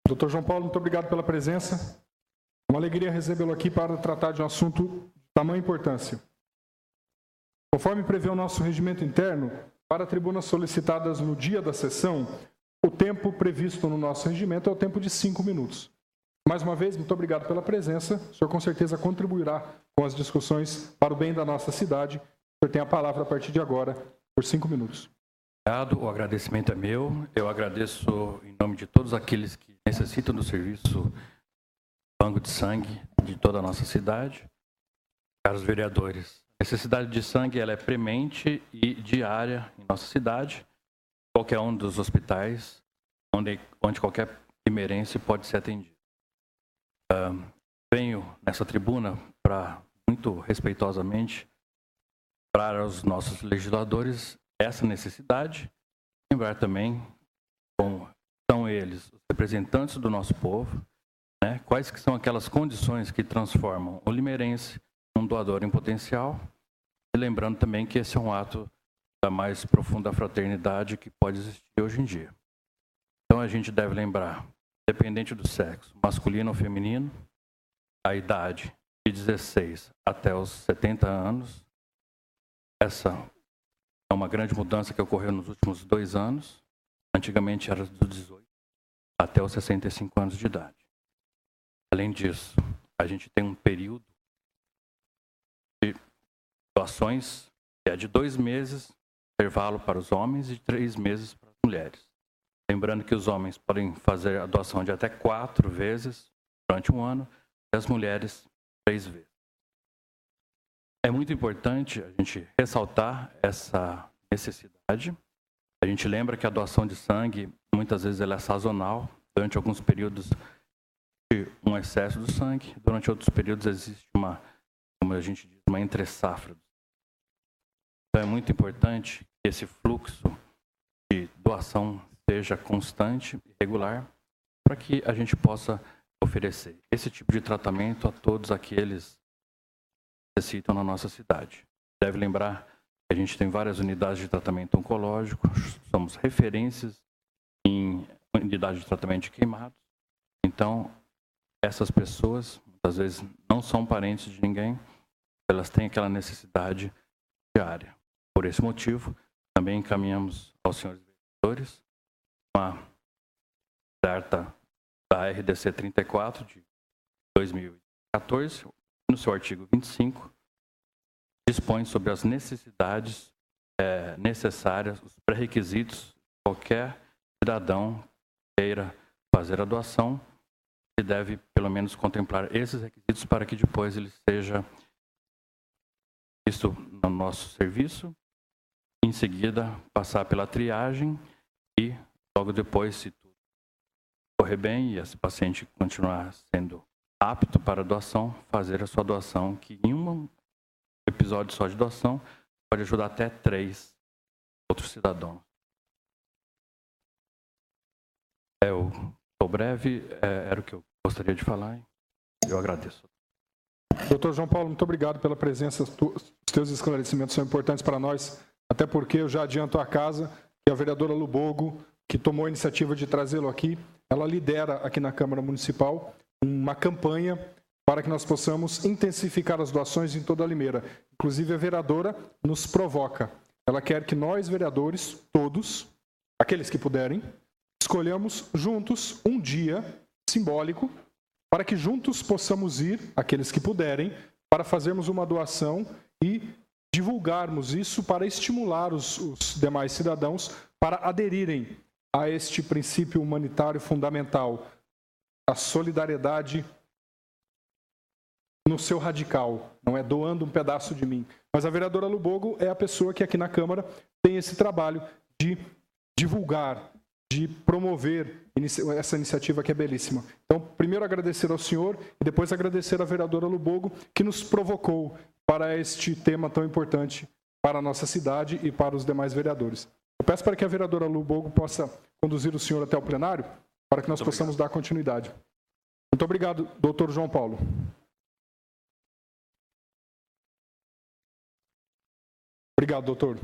Doutor João Paulo, muito obrigado pela presença. Uma alegria recebê-lo aqui para tratar de um assunto de tamanha importância. Conforme prevê o nosso regimento interno, para tribunas solicitadas no dia da sessão, o tempo previsto no nosso regimento é o tempo de 5 minutos. Mais uma vez, muito obrigado pela presença. O senhor com certeza contribuirá com as discussões para o bem da nossa cidade. O senhor tem a palavra a partir de agora, por 5 minutos. Obrigado, o agradecimento é meu. Eu agradeço em nome de todos aqueles que necessitam do serviço banco de sangue de toda a nossa cidade. Caros vereadores, a necessidade de sangue ela é premente e diária em nossa cidade, qualquer um dos hospitais, onde qualquer limeirense pode ser atendido. Venho nessa tribuna para, muito respeitosamente, para os nossos legisladores essa necessidade, lembrar também como são eles, os representantes do nosso povo, né, quais que são aquelas condições que transformam o limeirense num doador em potencial, e lembrando também que esse é um ato da mais profunda fraternidade que pode existir hoje em dia. Então a gente deve lembrar, independente do sexo, masculino ou feminino, a idade de 16 até os 70 anos, essa é uma grande mudança que ocorreu nos últimos 2 anos. Antigamente era dos 18 até os 65 anos de idade. Além disso, a gente tem um período de doações que é de 2 meses, intervalo para os homens, e 3 meses para as mulheres. Lembrando que os homens podem fazer a doação de até 4 vezes durante um ano, e as mulheres 3 vezes. É muito importante a gente ressaltar essa necessidade. A gente lembra que a doação de sangue, muitas vezes, ela é sazonal. Durante alguns períodos, um excesso do sangue. Durante outros períodos, existe uma, como a gente diz, uma entre-safra. Então, é muito importante que esse fluxo de doação seja constante e regular para que a gente possa oferecer esse tipo de tratamento a todos aqueles necessitam na nossa cidade. Deve lembrar que a gente tem várias unidades de tratamento oncológico, somos referências em unidade de tratamento de queimados. Então, essas pessoas, muitas vezes, não são parentes de ninguém, elas têm aquela necessidade diária. Por esse motivo, também encaminhamos aos senhores vereadores uma carta da RDC 34 de 2014, no seu artigo 25, dispõe sobre as necessidades necessárias, os pré-requisitos de qualquer cidadão que queira fazer a doação, e deve, pelo menos, contemplar esses requisitos para que depois ele seja visto no nosso serviço, em seguida passar pela triagem e, logo depois, se tudo correr bem e esse paciente continuar sendo apto para doação, fazer a sua doação, que em um episódio só de doação pode ajudar até 3 outros cidadãos. Eu sou breve, era o que eu gostaria de falar. Eu agradeço. Doutor João Paulo, muito obrigado pela presença. Os teus esclarecimentos são importantes para nós, até porque eu já adianto à casa que a vereadora Lubogo que tomou a iniciativa de trazê-lo aqui. Ela lidera aqui na Câmara Municipal uma campanha para que nós possamos intensificar as doações em toda a Limeira. Inclusive, a vereadora nos provoca. Ela quer que nós, vereadores, todos, aqueles que puderem, escolhamos juntos um dia simbólico para que juntos possamos ir, aqueles que puderem, para fazermos uma doação e divulgarmos isso para estimular os demais cidadãos para aderirem a este princípio humanitário fundamental, a solidariedade no seu radical, não é doando um pedaço de mim. Mas a vereadora Lubogo é a pessoa que aqui na Câmara tem esse trabalho de divulgar, de promover essa iniciativa que é belíssima. Então, primeiro agradecer ao senhor e depois agradecer à vereadora Lubogo, que nos provocou para este tema tão importante para a nossa cidade e para os demais vereadores. Eu peço para que a vereadora Lubogo possa conduzir o senhor até o plenário, para que nós possamos dar continuidade. Muito obrigado, doutor João Paulo. Obrigado, doutor.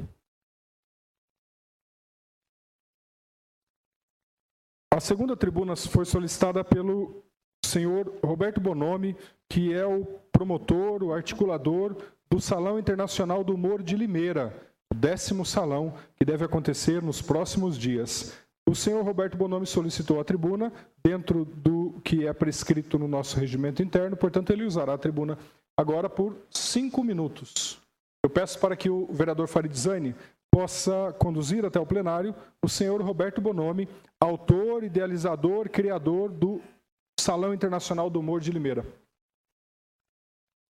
A segunda tribuna foi solicitada pelo senhor Roberto Bonomi, que é o promotor, o articulador do Salão Internacional do Humor de Limeira, o 10º salão, que deve acontecer nos próximos dias. O senhor Roberto Bonomi solicitou a tribuna dentro do que é prescrito no nosso regimento interno, portanto, ele usará a tribuna agora por 5 minutos. Eu peço para que o vereador Farid Zaini possa conduzir até o plenário o senhor Roberto Bonomi, autor, idealizador, criador do Salão Internacional do Humor de Limeira.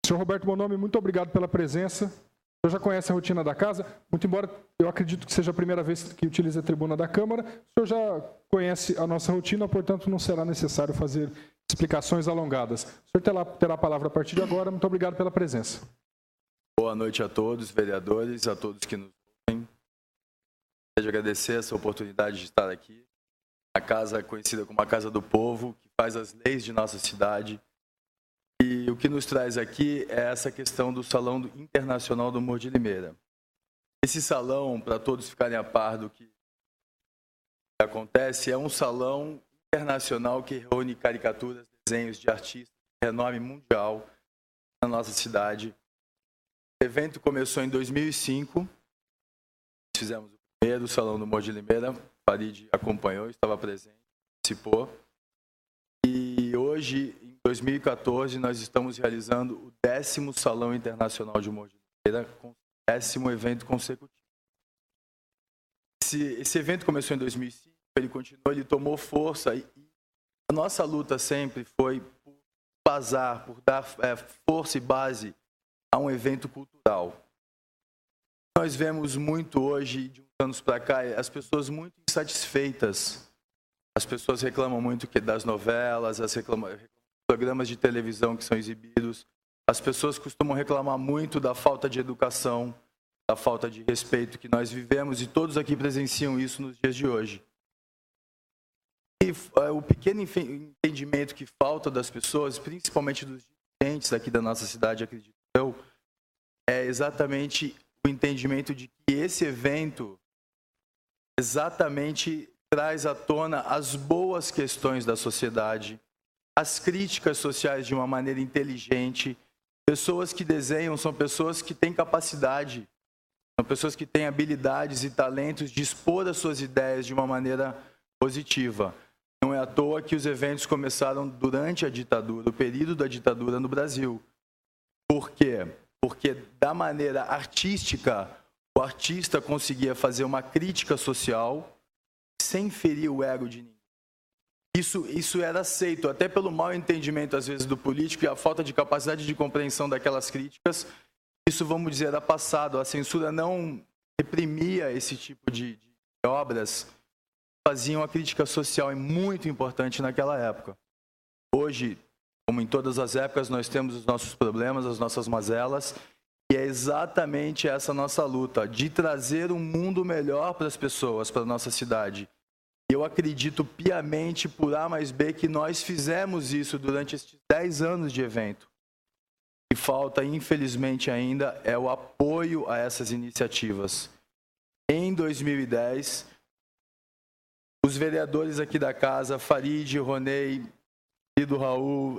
Senhor Roberto Bonomi, muito obrigado pela presença. O senhor já conhece a rotina da casa, muito embora eu acredito que seja a primeira vez que utiliza a tribuna da Câmara, o senhor já conhece a nossa rotina, portanto não será necessário fazer explicações alongadas. O senhor terá a palavra a partir de agora. Muito obrigado pela presença. Boa noite a todos, vereadores, a todos que nos ouvem. Quero agradecer essa oportunidade de estar aqui. A casa conhecida como a Casa do Povo, que faz as leis de nossa cidade. E o que nos traz aqui é essa questão do Salão Internacional do Humor de Limeira. Esse salão, para todos ficarem a par do que acontece, é um salão internacional que reúne caricaturas, desenhos de artistas de renome mundial na nossa cidade. O evento começou em 2005, fizemos o primeiro Salão do Humor de Limeira, Farid acompanhou, estava presente, participou. E hoje, em 2014, nós estamos realizando o 10º Salão Internacional de Humor de Limeira, com o 10º evento consecutivo. Esse evento começou em 2005, ele continuou, ele tomou força e a nossa luta sempre foi por basar, por dar força e base a um evento cultural. Nós vemos muito hoje, de uns anos para cá, as pessoas muito insatisfeitas. As pessoas reclamam muito das novelas, reclamam programas de televisão que são exibidos. As pessoas costumam reclamar muito da falta de educação, da falta de respeito que nós vivemos e todos aqui presenciam isso nos dias de hoje. E o pequeno entendimento que falta das pessoas, principalmente dos dirigentes aqui da nossa cidade, acredito eu, é exatamente o entendimento de que esse evento exatamente traz à tona as boas questões da sociedade, as críticas sociais de uma maneira inteligente. Pessoas que desenham são pessoas que têm capacidade, são pessoas que têm habilidades e talentos de expor as suas ideias de uma maneira positiva. Não é à toa que os eventos começaram durante a ditadura, o período da ditadura no Brasil. Por quê? Porque da maneira artística, o artista conseguia fazer uma crítica social sem ferir o ego de ninguém. Isso era aceito, até pelo mau entendimento, às vezes, do político e a falta de capacidade de compreensão daquelas críticas. Isso, vamos dizer, era passado. A censura não reprimia esse tipo de obras, faziam a crítica social, é muito importante naquela época. Hoje, como em todas as épocas, nós temos os nossos problemas, as nossas mazelas, e é exatamente essa nossa luta, de trazer um mundo melhor para as pessoas, para a nossa cidade. Eu acredito piamente, por A mais B, que nós fizemos isso durante esses 10 anos de evento. O que falta, infelizmente ainda, é o apoio a essas iniciativas. Em 2010, os vereadores aqui da casa, Farid, Ronei, Lido Raul,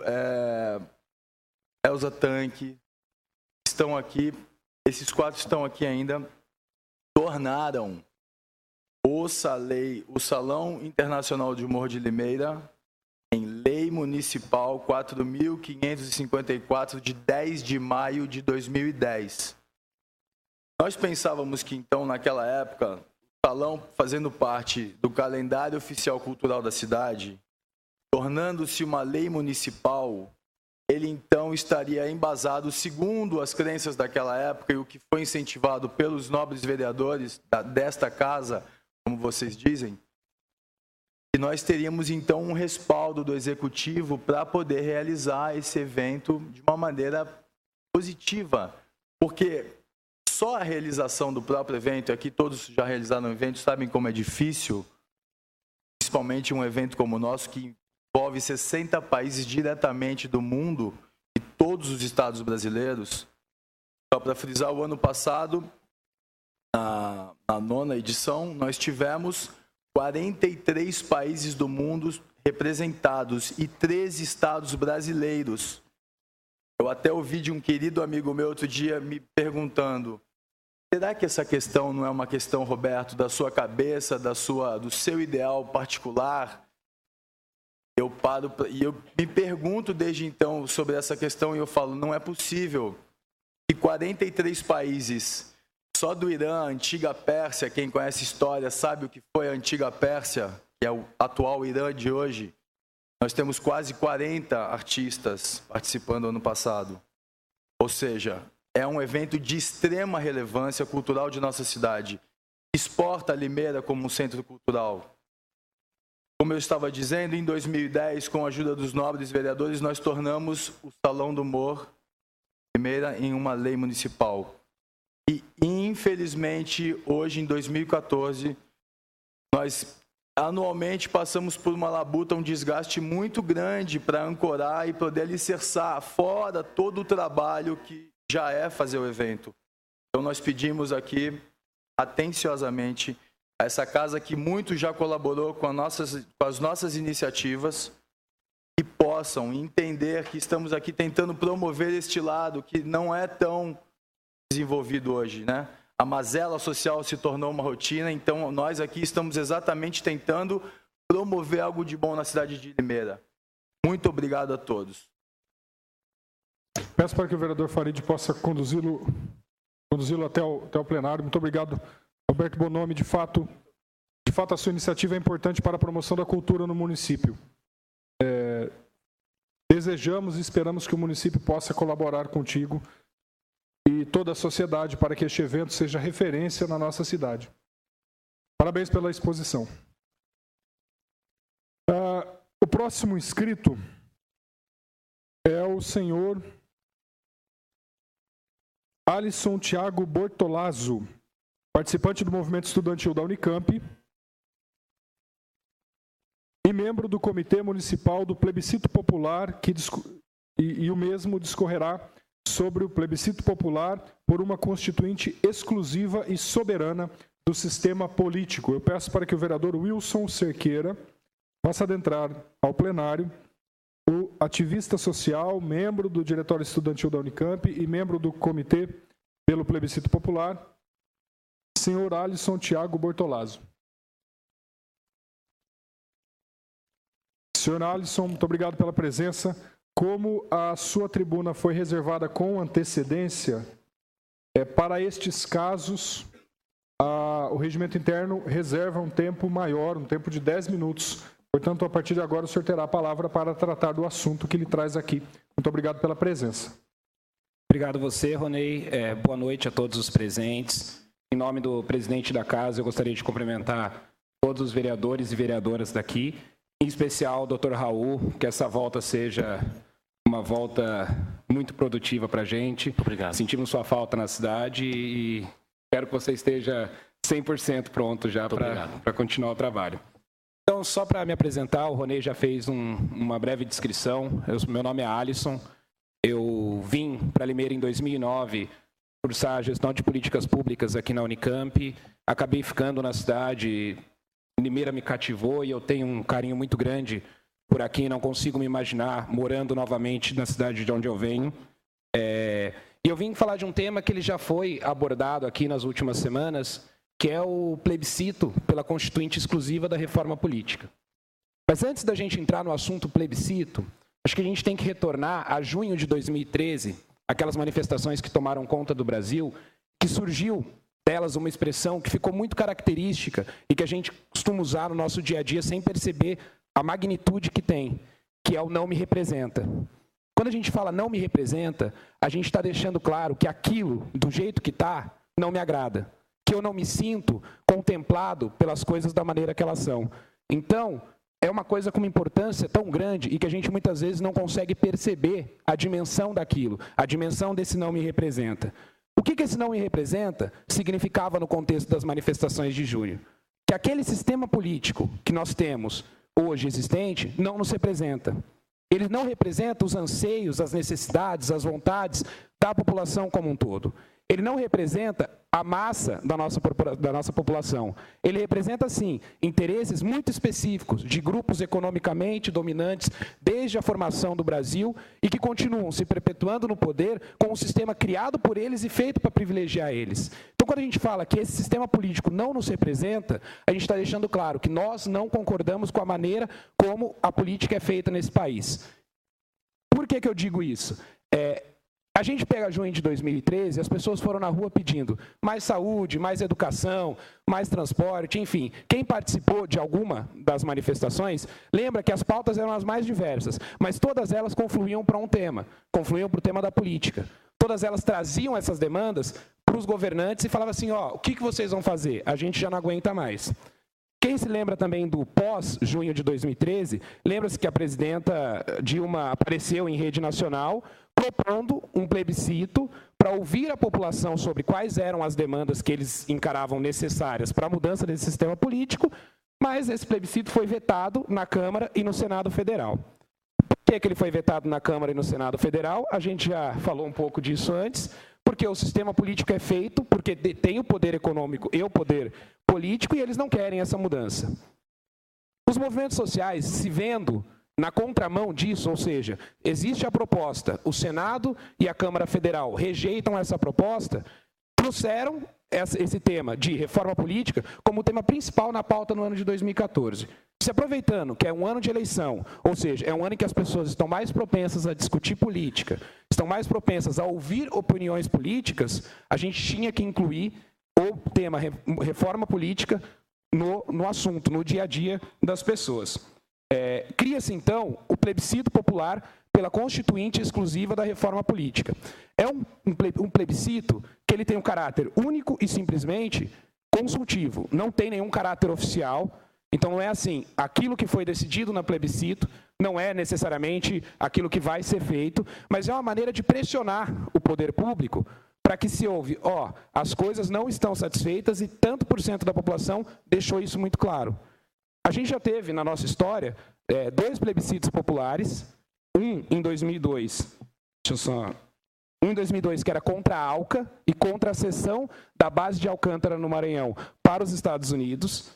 Elza Tanque, estão aqui, esses 4 estão aqui ainda, tornaram o Salão Internacional de Humor de Limeira em Lei Municipal 4.554, de 10 de maio de 2010. Nós pensávamos que, então, naquela época, o salão, fazendo parte do calendário oficial cultural da cidade, tornando-se uma lei municipal, ele, então, estaria embasado, segundo as crenças daquela época e o que foi incentivado pelos nobres vereadores desta casa, como vocês dizem, e nós teríamos, então, um respaldo do Executivo para poder realizar esse evento de uma maneira positiva. Porque só a realização do próprio evento, aqui todos já realizaram um evento, sabem como é difícil, principalmente um evento como o nosso, que envolve 60 países diretamente do mundo e todos os estados brasileiros. Só para frisar, o ano passado, na 9ª edição, nós tivemos 43 países do mundo representados e 13 estados brasileiros. Eu até ouvi de um querido amigo meu outro dia me perguntando: será que essa questão não é uma questão, Roberto, da sua cabeça, do seu ideal particular? Eu paro e eu me pergunto desde então sobre essa questão e eu falo, não é possível que 43 países, só do Irã, a antiga Pérsia, quem conhece história sabe o que foi a antiga Pérsia, que é o atual Irã de hoje. Nós temos quase 40 artistas participando ano passado. Ou seja, é um evento de extrema relevância cultural de nossa cidade. Exporta a Limeira como um centro cultural. Como eu estava dizendo, em 2010, com a ajuda dos nobres vereadores, nós tornamos o Salão do Humor Limeira em uma lei municipal. E, infelizmente, hoje, em 2014, nós anualmente passamos por uma labuta, um desgaste muito grande para ancorar e poder alicerçar fora todo o trabalho que já é fazer o evento. Então, nós pedimos aqui, atenciosamente, a essa casa que muito já colaborou com as nossas iniciativas, que possam entender que estamos aqui tentando promover este lado que não é tão desenvolvido hoje, né? A mazela social se tornou uma rotina, então nós aqui estamos exatamente tentando promover algo de bom na cidade de Limeira. Muito obrigado a todos. Peço para que o vereador Farid possa conduzi-lo até o plenário. Muito obrigado, Roberto Bonomi. De fato, a sua iniciativa é importante para a promoção da cultura no município. Desejamos e esperamos que o município possa colaborar contigo e toda a sociedade para que este evento seja referência na nossa cidade. Parabéns pela exposição. O próximo inscrito é o senhor Alisson Thiago Bortolazzo, participante do movimento estudantil da Unicamp e membro do Comitê Municipal do Plebiscito Popular, e o mesmo discorrerá sobre o plebiscito popular por uma constituinte exclusiva e soberana do sistema político. Eu peço para que o vereador Wilson Cerqueira possa adentrar ao plenário, o ativista social, membro do Diretório Estudantil da Unicamp e membro do Comitê pelo Plebiscito Popular, senhor Alisson Thiago Bortolazzo. Senhor Alisson, muito obrigado pela presença. Como a sua tribuna foi reservada com antecedência, para estes casos, o regimento interno reserva um tempo maior, um tempo de 10 minutos. Portanto, a partir de agora, o senhor terá a palavra para tratar do assunto que ele traz aqui. Muito obrigado pela presença. Obrigado você, Ronei. Boa noite a todos os presentes. Em nome do presidente da casa, eu gostaria de cumprimentar todos os vereadores e vereadoras daqui, em especial o Dr. Raul, que essa volta seja uma volta muito produtiva para a gente. Obrigado. Sentimos sua falta na cidade e espero que você esteja 100% pronto já para continuar o trabalho. Então, só para me apresentar, o Ronei já fez uma breve descrição. Meu nome é Alisson. Eu vim para Limeira em 2009 cursar gestão de políticas públicas aqui na Unicamp. Acabei ficando na cidade Limeira me cativou e eu tenho um carinho muito grande por aqui, não consigo me imaginar morando novamente na cidade de onde eu venho. E eu vim falar de um tema que ele já foi abordado aqui nas últimas semanas, que é o plebiscito pela Constituinte exclusiva da reforma política. Mas antes da gente entrar no assunto plebiscito, acho que a gente tem que retornar a junho de 2013, aquelas manifestações que tomaram conta do Brasil, que surgiu delas uma expressão que ficou muito característica e que a gente costuma usar no nosso dia a dia sem perceber a magnitude que tem, que é o não me representa. Quando a gente fala não me representa, a gente está deixando claro que aquilo, do jeito que está, não me agrada, que eu não me sinto contemplado pelas coisas da maneira que elas são. Então, é uma coisa com uma importância tão grande e que a gente muitas vezes não consegue perceber a dimensão daquilo, a dimensão desse não me representa. O que esse não me representa significava no contexto das manifestações de junho? Que aquele sistema político que nós temos hoje existente não nos representa. Ele não representa os anseios, as necessidades, as vontades da população como um todo. Ele não representa a massa da nossa população. Ele representa, sim, interesses muito específicos de grupos economicamente dominantes desde a formação do Brasil e que continuam se perpetuando no poder com um sistema criado por eles e feito para privilegiar eles. Então, quando a gente fala que esse sistema político não nos representa, a gente está deixando claro que nós não concordamos com a maneira como a política é feita nesse país. Por que eu digo isso? A gente pega junho de 2013, as pessoas foram na rua pedindo mais saúde, mais educação, mais transporte, enfim. Quem participou de alguma das manifestações, lembra que as pautas eram as mais diversas, mas todas elas confluíam para um tema, confluíam para o tema da política. Todas elas traziam essas demandas para os governantes e falavam assim, ó, o que vocês vão fazer? A gente já não aguenta mais. Quem se lembra também do pós-junho de 2013, lembra-se que a presidenta Dilma apareceu em rede nacional propondo um plebiscito para ouvir a população sobre quais eram as demandas que eles encaravam necessárias para a mudança desse sistema político, mas esse plebiscito foi vetado na Câmara e no Senado Federal. Por que ele foi vetado na Câmara e no Senado Federal? A gente já falou um pouco disso antes, porque o sistema político é feito, porque tem o poder econômico e o poder político, e eles não querem essa mudança. Os movimentos sociais, se vendo na contramão disso, ou seja, existe a proposta, o Senado e a Câmara Federal rejeitam essa proposta, trouxeram esse tema de reforma política como tema principal na pauta no ano de 2014. Se aproveitando que é um ano de eleição, ou seja, é um ano em que as pessoas estão mais propensas a discutir política, estão mais propensas a ouvir opiniões políticas, a gente tinha que incluir o tema reforma política no assunto, no dia a dia das pessoas. Cria-se, então, o plebiscito popular pela Constituinte exclusiva da reforma política. É um plebiscito que ele tem um caráter único e simplesmente consultivo, não tem nenhum caráter oficial. Então, não é assim, aquilo que foi decidido no plebiscito não é necessariamente aquilo que vai ser feito, mas é uma maneira de pressionar o poder público para que se ouve, as coisas não estão satisfeitas e tanto por cento da população deixou isso muito claro. A gente já teve, na nossa história, 2 plebiscitos populares, um em 2002, um em 2002 que era contra a ALCA e contra a cessão da base de Alcântara no Maranhão para os Estados Unidos.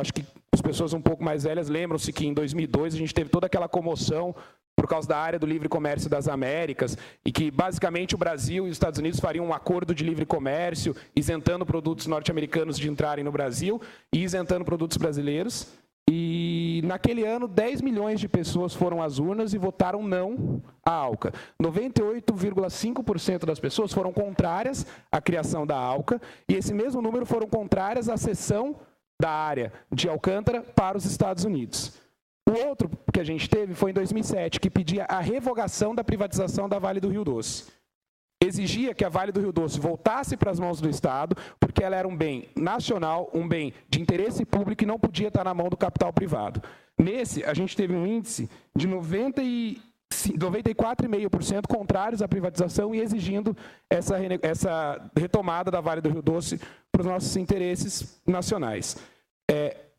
Acho que as pessoas um pouco mais velhas lembram-se que em 2002 a gente teve toda aquela comoção por causa da área do livre comércio das Américas e que basicamente o Brasil e os Estados Unidos fariam um acordo de livre comércio, isentando produtos norte-americanos de entrarem no Brasil e isentando produtos brasileiros. E naquele ano, 10 milhões de pessoas foram às urnas e votaram não à ALCA. 98,5% das pessoas foram contrárias à criação da ALCA e esse mesmo número foram contrárias à cessão da área de Alcântara para os Estados Unidos. O outro que a gente teve foi em 2007, que pedia a revogação da privatização da Vale do Rio Doce. Exigia que a Vale do Rio Doce voltasse para as mãos do Estado, porque ela era um bem nacional, um bem de interesse público e não podia estar na mão do capital privado. Nesse, a gente teve um índice de 94,5% contrários à privatização e exigindo essa retomada da Vale do Rio Doce para os nossos interesses nacionais.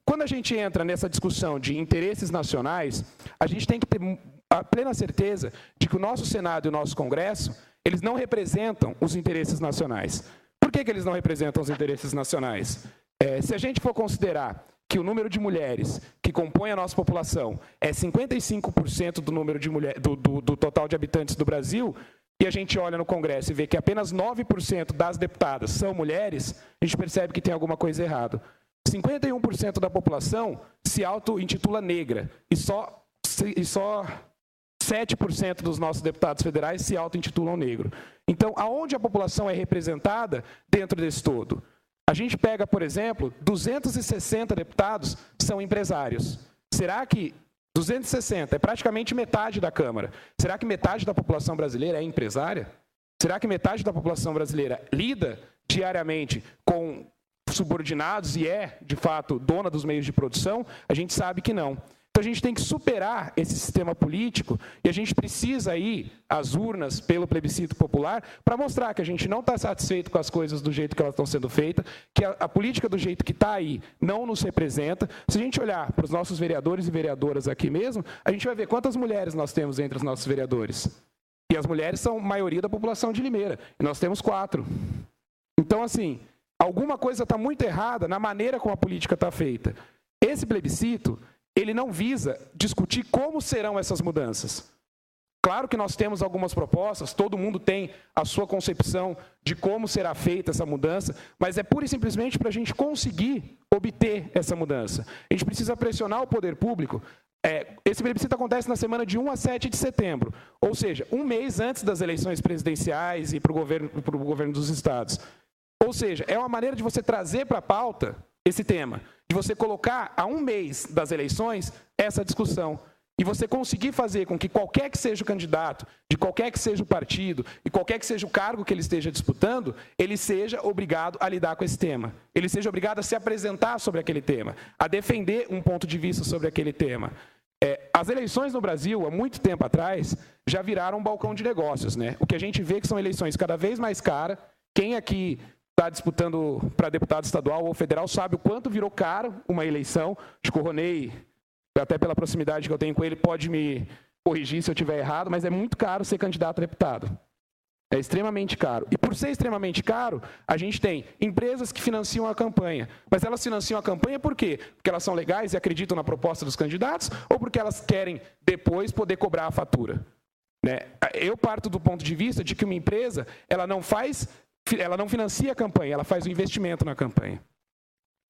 Quando a gente entra nessa discussão de interesses nacionais, a gente tem que ter a plena certeza de que o nosso Senado e o nosso Congresso, eles não representam os interesses nacionais. Por que eles não representam os interesses nacionais? Se a gente for considerar que o número de mulheres que compõem a nossa população é 55% do número de do total de habitantes do Brasil, e a gente olha no Congresso e vê que apenas 9% das deputadas são mulheres, a gente percebe que tem alguma coisa errada. 51% da população se auto-intitula negra, e só 7% dos nossos deputados federais se auto-intitulam negro. Então, aonde a população é representada dentro desse todo? A gente pega, por exemplo, 260 deputados são empresários. Será que 260 é praticamente metade da Câmara? Será que metade da população brasileira é empresária? Será que metade da população brasileira lida diariamente com subordinados e é, de fato, dona dos meios de produção? A gente sabe que não. Então, a gente tem que superar esse sistema político e a gente precisa ir às urnas pelo plebiscito popular para mostrar que a gente não está satisfeito com as coisas do jeito que elas estão sendo feitas, que a política do jeito que está aí não nos representa. Se a gente olhar para os nossos vereadores e vereadoras aqui mesmo, a gente vai ver quantas mulheres nós temos entre os nossos vereadores. E as mulheres são a maioria da população de Limeira, e nós temos 4. Então, assim, alguma coisa está muito errada na maneira como a política está feita. Esse plebiscito, ele não visa discutir como serão essas mudanças. Claro que nós temos algumas propostas, todo mundo tem a sua concepção de como será feita essa mudança, mas é pura e simplesmente para a gente conseguir obter essa mudança. A gente precisa pressionar o poder público. Esse plebiscito acontece na semana de 1 a 7 de setembro, ou seja, um mês antes das eleições presidenciais e para o governo dos estados. Ou seja, é uma maneira de você trazer para a pauta esse tema, de você colocar a um mês das eleições essa discussão e você conseguir fazer com que qualquer que seja o candidato, de qualquer que seja o partido e qualquer que seja o cargo que ele esteja disputando, ele seja obrigado a lidar com esse tema. Ele seja obrigado a se apresentar sobre aquele tema, a defender um ponto de vista sobre aquele tema. As eleições no Brasil, há muito tempo atrás, já viraram um balcão de negócios, né? O que a gente vê que são eleições cada vez mais caras. Quem aqui está disputando para deputado estadual ou federal sabe o quanto virou caro uma eleição. Acho que o Ronei, até pela proximidade que eu tenho com ele, pode me corrigir se eu estiver errado, mas é muito caro ser candidato a deputado. É extremamente caro. E por ser extremamente caro, a gente tem empresas que financiam a campanha. Mas elas financiam a campanha por quê? Porque elas são legais e acreditam na proposta dos candidatos ou porque elas querem depois poder cobrar a fatura? Né? Eu parto do ponto de vista de que uma empresa ela não financia a campanha, ela faz o investimento na campanha.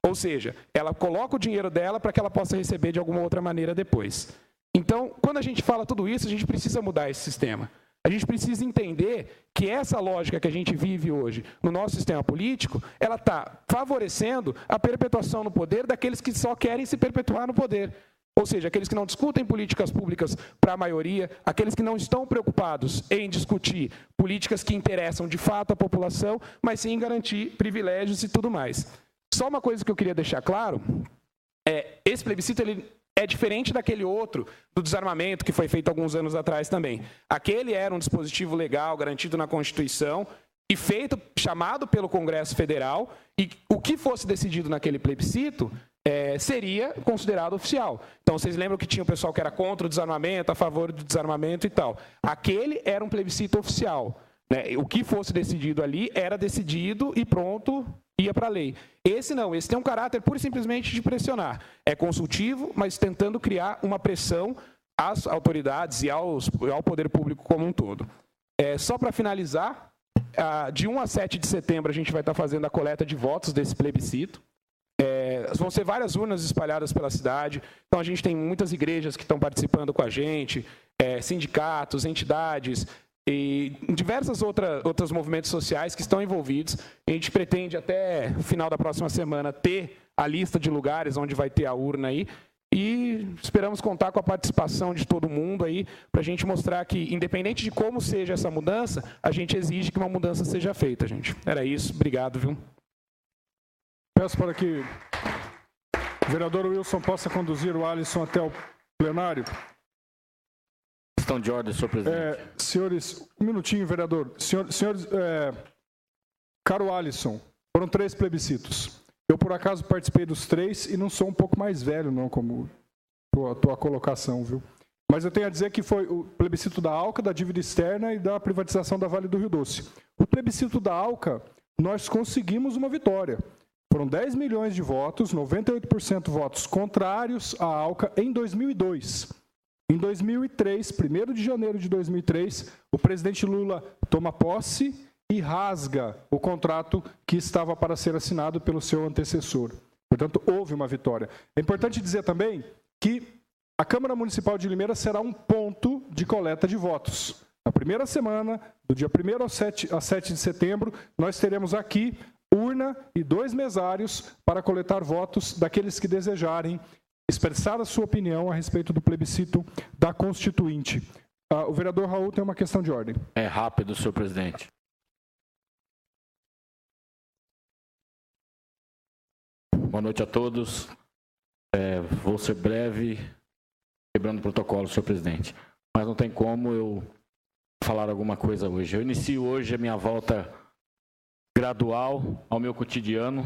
Ou seja, ela coloca o dinheiro dela para que ela possa receber de alguma outra maneira depois. Então, quando a gente fala tudo isso, a gente precisa mudar esse sistema. A gente precisa entender que essa lógica que a gente vive hoje no nosso sistema político, ela está favorecendo a perpetuação no poder daqueles que só querem se perpetuar no poder. Ou seja, aqueles que não discutem políticas públicas para a maioria, aqueles que não estão preocupados em discutir políticas que interessam de fato a população, mas sim em garantir privilégios e tudo mais. Só uma coisa que eu queria deixar claro, esse plebiscito ele é diferente daquele outro, do desarmamento, que foi feito alguns anos atrás também. Aquele era um dispositivo legal, garantido na Constituição, e feito, chamado pelo Congresso Federal, e o que fosse decidido naquele plebiscito seria considerado oficial. Então, vocês lembram que tinha o pessoal que era contra o desarmamento, a favor do desarmamento e tal. Aquele era um plebiscito oficial. Né? O que fosse decidido ali era decidido e pronto, ia para a lei. Esse não, esse tem um caráter pura e simplesmente de pressionar. É consultivo, mas tentando criar uma pressão às autoridades e ao poder público como um todo. Só para finalizar, de 1 a 7 de setembro a gente vai estar fazendo a coleta de votos desse plebiscito. Vão ser várias urnas espalhadas pela cidade, então a gente tem muitas igrejas que estão participando com a gente, sindicatos, entidades, e diversos outros movimentos sociais que estão envolvidos. A gente pretende até o final da próxima semana ter a lista de lugares onde vai ter a urna aí e esperamos contar com a participação de todo mundo aí para a gente mostrar que, independente de como seja essa mudança, a gente exige que uma mudança seja feita, gente. Era isso. Obrigado, viu? Peço para que o vereador Wilson possa conduzir o Alisson até o plenário. Questão de ordem, senhor presidente. Senhores, um minutinho, vereador. Senhores, caro Alisson, foram 3 plebiscitos. Eu, por acaso, participei dos 3 e não sou um pouco mais velho, não, como a tua colocação, viu? Mas eu tenho a dizer que foi o plebiscito da ALCA, da dívida externa e da privatização da Vale do Rio Doce. O plebiscito da ALCA, nós conseguimos uma vitória. Foram 10 milhões de votos, 98% votos contrários à ALCA em 2002. Em 2003, 1º de janeiro de 2003, o presidente Lula toma posse e rasga o contrato que estava para ser assinado pelo seu antecessor. Portanto, houve uma vitória. É importante dizer também que a Câmara Municipal de Limeira será um ponto de coleta de votos. Na primeira semana, do dia 1º a 7 de setembro, nós teremos aqui urna e 2 mesários para coletar votos daqueles que desejarem expressar a sua opinião a respeito do plebiscito da Constituinte. O vereador Raul tem uma questão de ordem. É rápido, senhor presidente. Boa noite a todos. Vou ser breve, quebrando o protocolo, senhor presidente. Mas não tem como eu falar alguma coisa hoje. Eu inicio hoje a minha volta gradual ao meu cotidiano,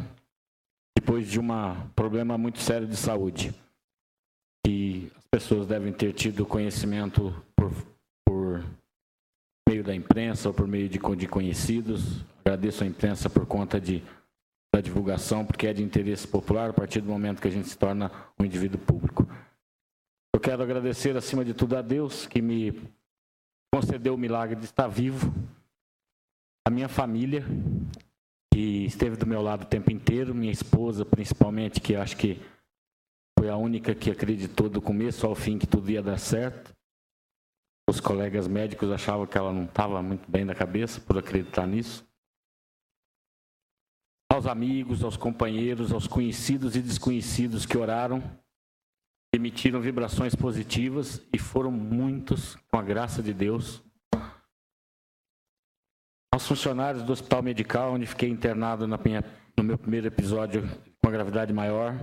depois de um problema muito sério de saúde. E as pessoas devem ter tido conhecimento por meio da imprensa ou por meio de conhecidos. Agradeço a imprensa por conta da divulgação, porque é de interesse popular a partir do momento que a gente se torna um indivíduo público. Eu quero agradecer, acima de tudo, a Deus, que me concedeu o milagre de estar vivo, a minha família, que esteve do meu lado o tempo inteiro, minha esposa, principalmente, que acho que foi a única que acreditou do começo ao fim que tudo ia dar certo. Os colegas médicos achavam que ela não estava muito bem da cabeça por acreditar nisso. Aos amigos, aos companheiros, aos conhecidos e desconhecidos que oraram, emitiram vibrações positivas e foram muitos, com a graça de Deus. Aos funcionários do Hospital Medical, onde fiquei internado no meu primeiro episódio com a gravidade maior.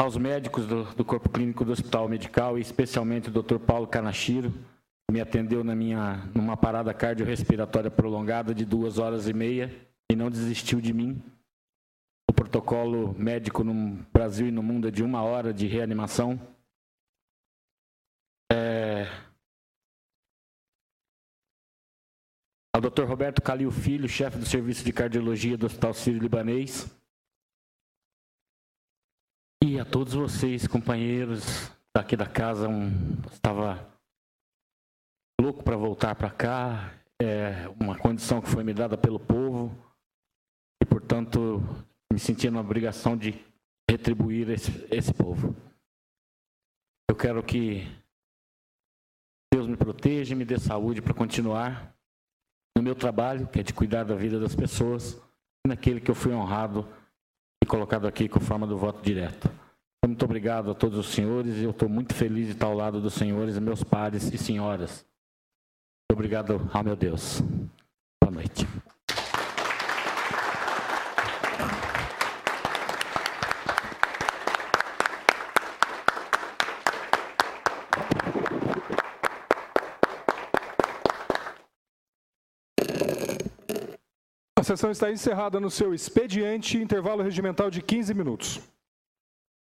Aos médicos do Corpo Clínico do Hospital Medical, e especialmente o Dr. Paulo Kanashiro, que me atendeu numa parada cardiorrespiratória prolongada de 2 horas e meia e não desistiu de mim. O protocolo médico no Brasil e no mundo é de 1 hora de reanimação. Ao Dr. Roberto Calil Filho, chefe do Serviço de Cardiologia do Hospital Sírio-Libanês. E a todos vocês, companheiros daqui da casa, estava louco para voltar para cá. É uma condição que foi me dada pelo povo e, portanto, me sentia na obrigação de retribuir esse povo. Eu quero que Deus me proteja e me dê saúde para continuar no meu trabalho, que é de cuidar da vida das pessoas, e naquele que eu fui honrado e colocado aqui com forma do voto direto. Muito obrigado a todos os senhores, e eu estou muito feliz de estar ao lado dos senhores, meus pares e senhoras. Muito obrigado ao meu Deus. Boa noite. A sessão está encerrada no seu expediente, intervalo regimental de 15 minutos.